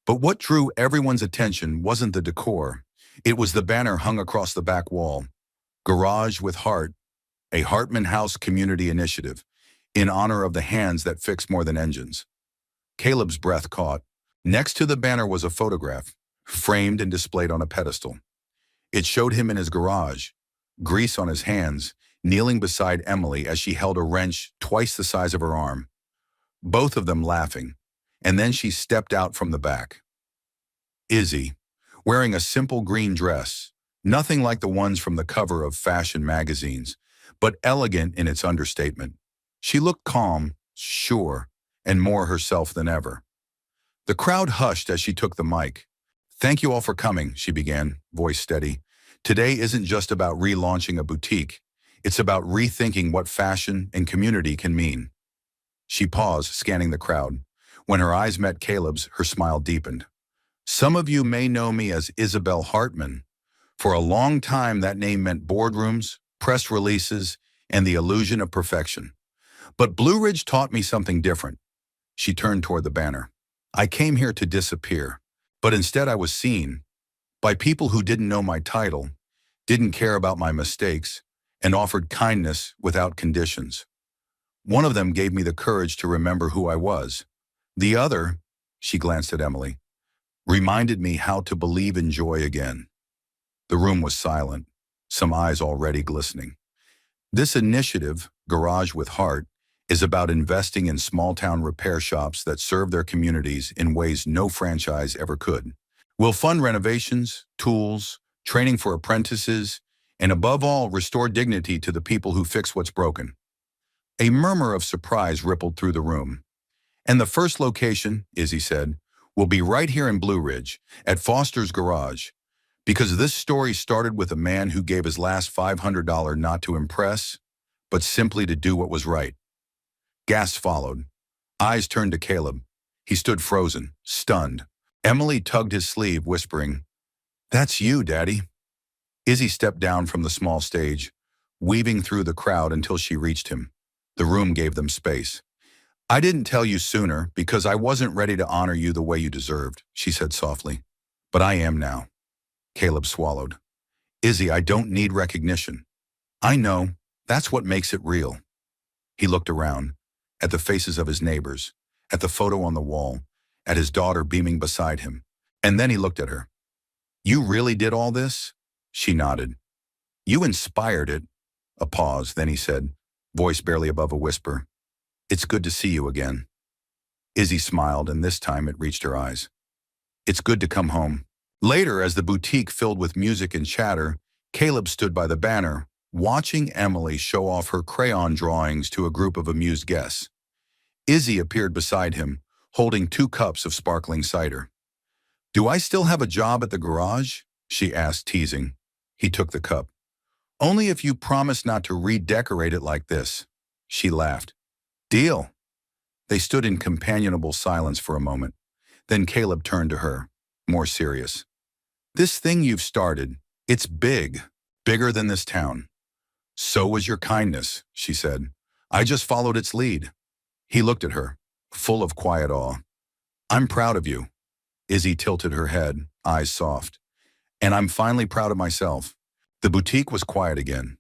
But what drew everyone's attention wasn't the decor. It was the banner hung across the back wall. Garage with Heart, a Hartman House community initiative, in honor of the hands that fix more than engines. Caleb's breath caught. Next to the banner was a photograph, framed and displayed on a pedestal. It showed him in his garage, grease on his hands, kneeling beside Emily as she held a wrench twice the size of her arm. Both of them laughing, and then she stepped out from the back. Izzy, wearing a simple green dress, nothing like the ones from the cover of fashion magazines, but elegant in its understatement. She looked calm, sure, and more herself than ever. The crowd hushed as she took the mic. "Thank you all for coming," she began, voice steady. "Today isn't just about relaunching a boutique. It's about rethinking what fashion and community can mean." She paused, scanning the crowd. When her eyes met Caleb's, her smile deepened. "Some of you may know me as Isabel Hartman. For a long time, that name meant boardrooms, press releases, and the illusion of perfection. But Blue Ridge taught me something different." She turned toward the banner. "I came here to disappear, but instead I was seen by people who didn't know my title, didn't care about my mistakes, and offered kindness without conditions. One of them gave me the courage to remember who I was. The other," she glanced at Emily, "reminded me how to believe in joy again." The room was silent, some eyes already glistening. This initiative, Garage with Heart, is about investing in small-town repair shops that serve their communities in ways no franchise ever could. We'll fund renovations, tools, training for apprentices, and above all, restore dignity to the people who fix what's broken. A murmur of surprise rippled through the room. "And the first location," Izzy said, "will be right here in Blue Ridge, at Foster's Garage, because this story started with a man who gave his last $500 not to impress, but simply to do what was right." Gasps followed. Eyes turned to Caleb. He stood frozen, stunned. Emily tugged his sleeve, whispering, "That's you, Daddy." Izzy stepped down from the small stage, weaving through the crowd until she reached him. The room gave them space. "I didn't tell you sooner because I wasn't ready to honor you the way you deserved," she said softly. "But I am now." Caleb swallowed. "Izzy, I don't need recognition." "I know. That's what makes it real." He looked around, at the faces of his neighbors, at the photo on the wall, at his daughter beaming beside him. And then he looked at her. "You really did all this?" She nodded. "You inspired it." A pause, then he said, voice barely above a whisper, "It's good to see you again." Izzy smiled, and this time it reached her eyes. "It's good to come home." Later, as the boutique filled with music and chatter, Caleb stood by the banner, watching Emily show off her crayon drawings to a group of amused guests. Izzy appeared beside him, holding 2 cups of sparkling cider. "Do I still have a job at the garage?" she asked, teasing. He took the cup. Only if you promise not to redecorate it like this. She laughed. Deal. They stood in companionable silence for a moment. Then Caleb turned to her, more serious. This thing you've started, it's big, bigger than this town. So was your kindness, she said. I just followed its lead. He looked at her, full of quiet awe. I'm proud of you. Izzy tilted her head, eyes soft. And I'm finally proud of myself. The boutique was quiet again.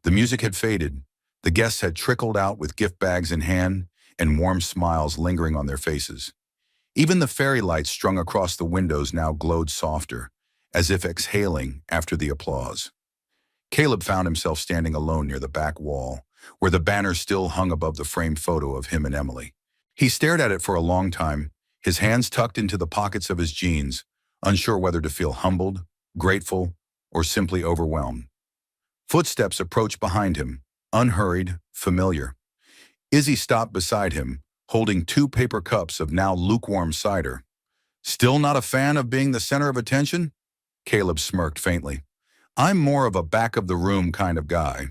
The music had faded. The guests had trickled out with gift bags in hand and warm smiles lingering on their faces. Even the fairy lights strung across the windows now glowed softer, as if exhaling after the applause. Caleb found himself standing alone near the back wall, where the banner still hung above the framed photo of him and Emily. He stared at it for a long time, his hands tucked into the pockets of his jeans, unsure whether to feel humbled, grateful, or simply overwhelmed. Footsteps approached behind him, unhurried, familiar. Izzy stopped beside him, holding 2 paper cups of now lukewarm cider. Still not a fan of being the center of attention? Caleb smirked faintly. I'm more of a back-of-the-room kind of guy.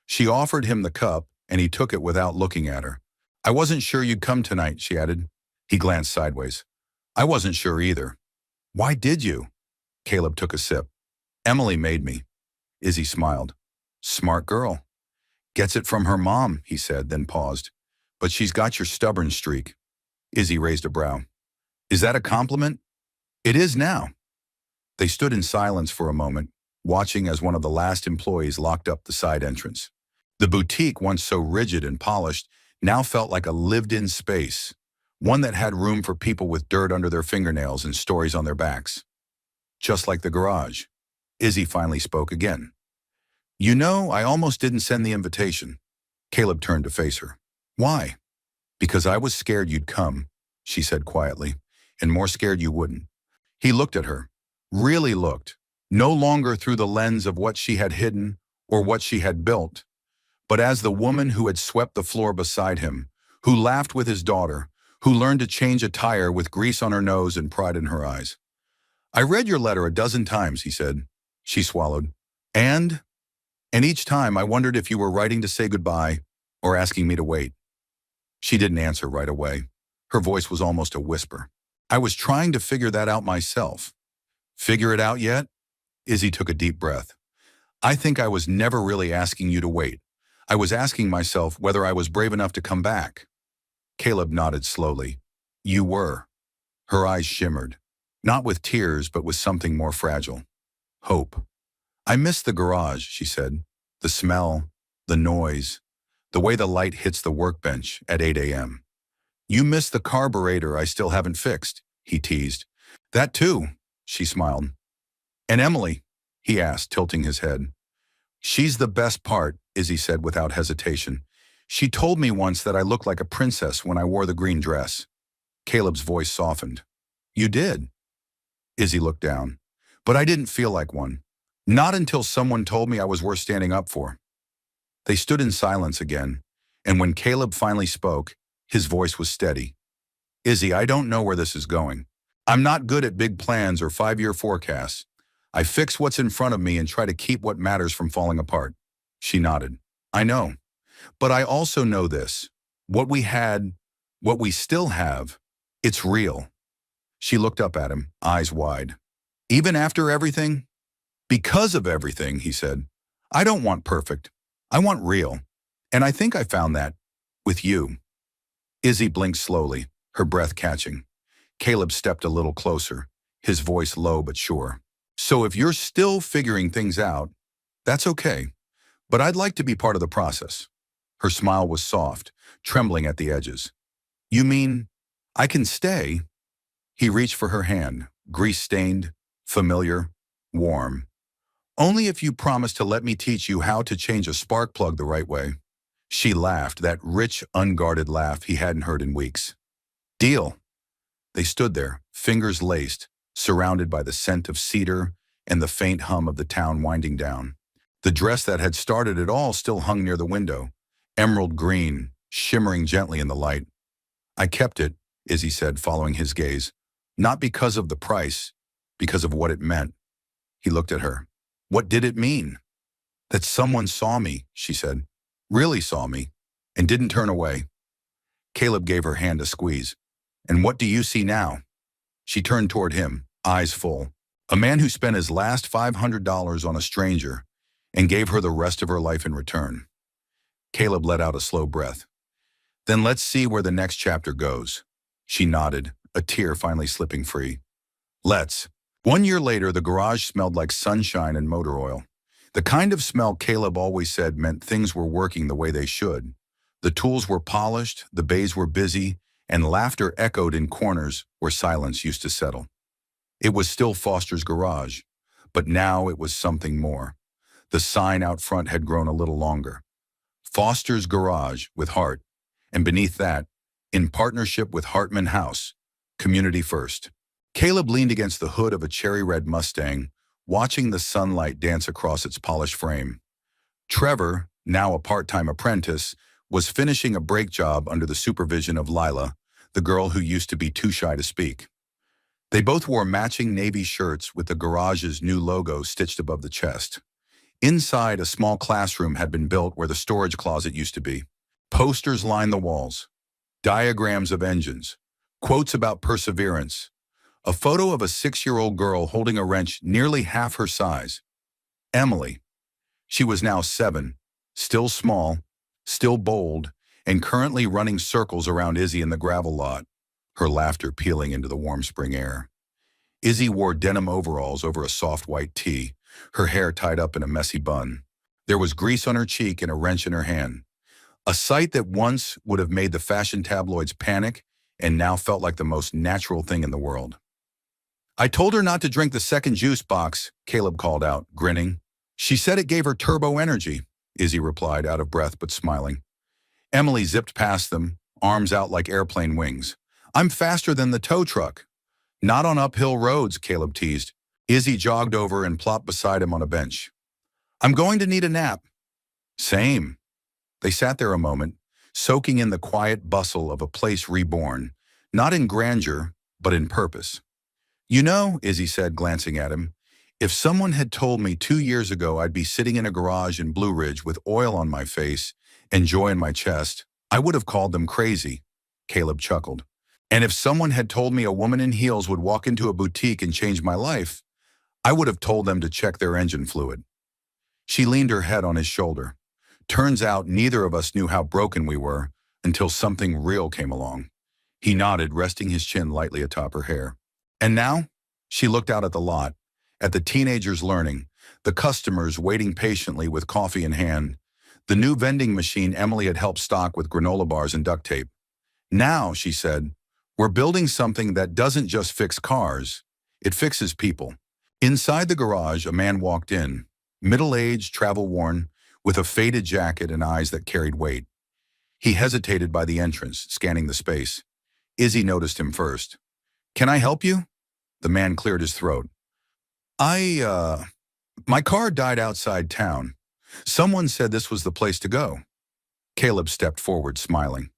She offered him the cup, and he took it without looking at her. I wasn't sure you'd come tonight, she added. He glanced sideways. I wasn't sure either. Why did you? Caleb took a sip. Emily made me. Izzy smiled. Smart girl. Gets it from her mom, he said, then paused. But she's got your stubborn streak. Izzy raised a brow. Is that a compliment? It is now. They stood in silence for a moment, watching as one of the last employees locked up the side entrance. The boutique, once so rigid and polished, now felt like a lived-in space, one that had room for people with dirt under their fingernails and stories on their backs. Just like the garage. Izzy finally spoke again. You know, I almost didn't send the invitation. Caleb turned to face her. Why? Because I was scared you'd come, she said quietly, and more scared you wouldn't. He looked at her, really looked, no longer through the lens of what she had hidden or what she had built, but as the woman who had swept the floor beside him, who laughed with his daughter, who learned to change a tire with grease on her nose and pride in her eyes. I read your letter a dozen times, he said. She swallowed. And each time I wondered if you were writing to say goodbye or asking me to wait. She didn't answer right away. Her voice was almost a whisper. I was trying to figure that out myself. Figure it out yet? Izzy took a deep breath. I think I was never really asking you to wait. I was asking myself whether I was brave enough to come back. Caleb nodded slowly. You were. Her eyes shimmered, not with tears, but with something more fragile. Hope. I miss the garage, she said. The smell, the noise, the way the light hits the workbench at 8 a.m. You miss the carburetor I still haven't fixed, he teased. That too, she smiled. And Emily, he asked, tilting his head. She's the best part, Izzy said without hesitation. She told me once that I looked like a princess when I wore the green dress. Caleb's voice softened. You did. Izzy looked down. But I didn't feel like one. Not until someone told me I was worth standing up for. They stood in silence again, and when Caleb finally spoke, his voice was steady. Izzy, I don't know where this is going. I'm not good at big plans or 5-year forecasts. I fix what's in front of me and try to keep what matters from falling apart. She nodded. I know. But I also know this. What we had, what we still have, it's real. She looked up at him, eyes wide. Even after everything? Because of everything, he said. I don't want perfect. I want real. And I think I found that with you. Izzy blinked slowly, her breath catching. Caleb stepped a little closer, his voice low but sure. So if you're still figuring things out, that's okay. But I'd like to be part of the process. Her smile was soft, trembling at the edges. You mean, I can stay? He reached for her hand, grease-stained, familiar, warm. Only if you promise to let me teach you how to change a spark plug the right way. She laughed, that rich, unguarded laugh he hadn't heard in weeks. Deal. They stood there, fingers laced, surrounded by the scent of cedar and the faint hum of the town winding down. The dress that had started it all still hung near the window, emerald green, shimmering gently in the light. I kept it, Izzy said, following his gaze, not because of the price, because of what it meant. He looked at her. What did it mean? That someone saw me, she said. Really saw me. And didn't turn away. Caleb gave her hand a squeeze. And what do you see now? She turned toward him, eyes full. A man who spent his last $500 on a stranger and gave her the rest of her life in return. Caleb let out a slow breath. Then let's see where the next chapter goes. She nodded, a tear finally slipping free. Let's. 1 year later, the garage smelled like sunshine and motor oil. The kind of smell Caleb always said meant things were working the way they should. The tools were polished, the bays were busy, and laughter echoed in corners where silence used to settle. It was still Foster's garage, but now it was something more. The sign out front had grown a little longer. Foster's Garage with Heart, and beneath that, in partnership with Hartman House, Community First. Caleb leaned against the hood of a cherry-red Mustang, watching the sunlight dance across its polished frame. Trevor, now a part-time apprentice, was finishing a brake job under the supervision of Lila, the girl who used to be too shy to speak. They both wore matching navy shirts with the garage's new logo stitched above the chest. Inside, a small classroom had been built where the storage closet used to be. Posters lined the walls, diagrams of engines, quotes about perseverance, a photo of a 6-year-old girl holding a wrench nearly half her size. Emily. She was now 7, still small, still bold, and currently running circles around Izzy in the gravel lot, her laughter peeling into the warm spring air. Izzy wore denim overalls over a soft white tee, her hair tied up in a messy bun. There was grease on her cheek and a wrench in her hand. A sight that once would have made the fashion tabloids panic and now felt like the most natural thing in the world. I told her not to drink the second juice box, Caleb called out, grinning. She said it gave her turbo energy, Izzy replied, out of breath but smiling. Emily zipped past them, arms out like airplane wings. I'm faster than the tow truck. Not on uphill roads, Caleb teased. Izzy jogged over and plopped beside him on a bench. I'm going to need a nap. Same. They sat there a moment, soaking in the quiet bustle of a place reborn, not in grandeur, but in purpose. You know, Izzy said, glancing at him, if someone had told me 2 years ago I'd be sitting in a garage in Blue Ridge with oil on my face and joy in my chest, I would have called them crazy. Caleb chuckled. And if someone had told me a woman in heels would walk into a boutique and change my life, I would have told them to check their engine fluid. She leaned her head on his shoulder. Turns out neither of us knew how broken we were until something real came along. He nodded, resting his chin lightly atop her hair. And now? She looked out at the lot, at the teenagers learning, the customers waiting patiently with coffee in hand, the new vending machine Emily had helped stock with granola bars and duct tape. Now, she said, we're building something that doesn't just fix cars, it fixes people. Inside the garage, a man walked in, middle-aged, travel-worn, with a faded jacket and eyes that carried weight. He hesitated by the entrance, scanning the space. Izzy noticed him first. Can I help you? The man cleared his throat. My car died outside town. Someone said this was the place to go. Caleb stepped forward, smiling.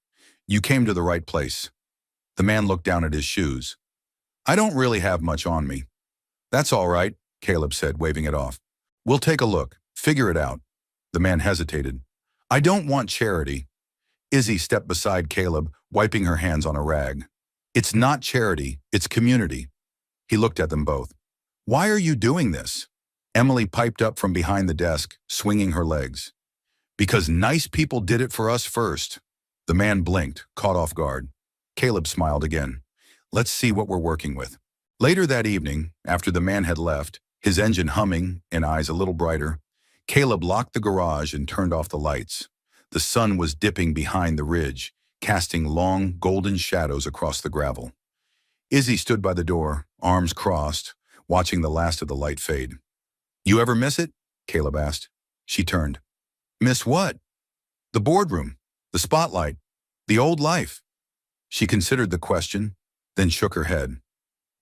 You came to the right place. The man looked down at his shoes. I don't really have much on me. That's all right, Caleb said, waving it off. We'll take a look, figure it out. The man hesitated. I don't want charity. Izzy stepped beside Caleb, wiping her hands on a rag. It's not charity, it's community. He looked at them both. Why are you doing this? Emily piped up from behind the desk, swinging her legs. Because nice people did it for us first. The man blinked, caught off guard. Caleb smiled again. Let's see what we're working with. Later that evening, after the man had left, his engine humming and eyes a little brighter, Caleb locked the garage and turned off the lights. The sun was dipping behind the ridge, casting long, golden shadows across the gravel. Izzy stood by the door, arms crossed, watching the last of the light fade. You ever miss it? Caleb asked. She turned. Miss what? The boardroom, the spotlight, the old life. She considered the question, then shook her head.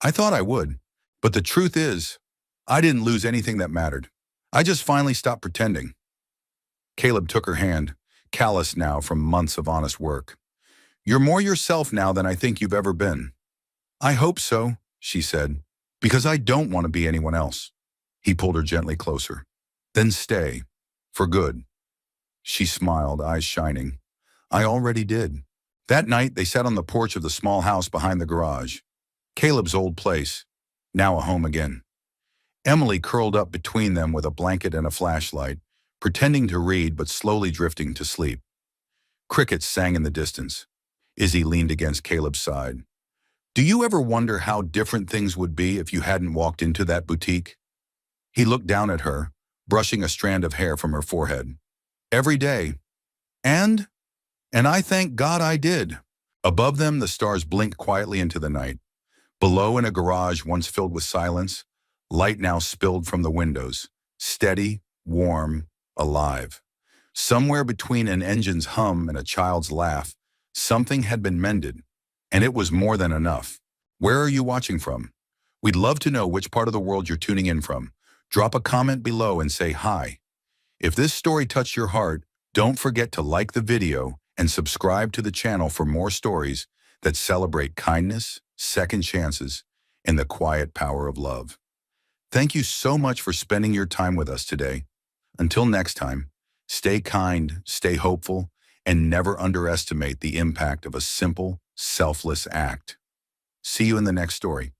I thought I would, but the truth is, I didn't lose anything that mattered. I just finally stopped pretending. Caleb took her hand, callous now from months of honest work. You're more yourself now than I think you've ever been. I hope so, she said, because I don't want to be anyone else. He pulled her gently closer. Then stay. For good. She smiled, eyes shining. I already did. That night, they sat on the porch of the small house behind the garage. Caleb's old place, now a home again. Emily curled up between them with a blanket and a flashlight, pretending to read but slowly drifting to sleep. Crickets sang in the distance. Izzy leaned against Caleb's side. Do you ever wonder how different things would be if you hadn't walked into that boutique? He looked down at her, brushing a strand of hair from her forehead. Every day. And? And I thank God I did. Above them, the stars blinked quietly into the night. Below, in a garage once filled with silence, light now spilled from the windows, steady, warm, alive. Somewhere between an engine's hum and a child's laugh, something had been mended, and it was more than enough. Where are you watching from? We'd love to know which part of the world you're tuning in from. Drop a comment below and say hi. If this story touched your heart, don't forget to like the video and subscribe to the channel for more stories that celebrate kindness, second chances, and the quiet power of love. Thank you so much for spending your time with us today. Until next time, stay kind, stay hopeful, and never underestimate the impact of a simple, selfless act. See you in the next story.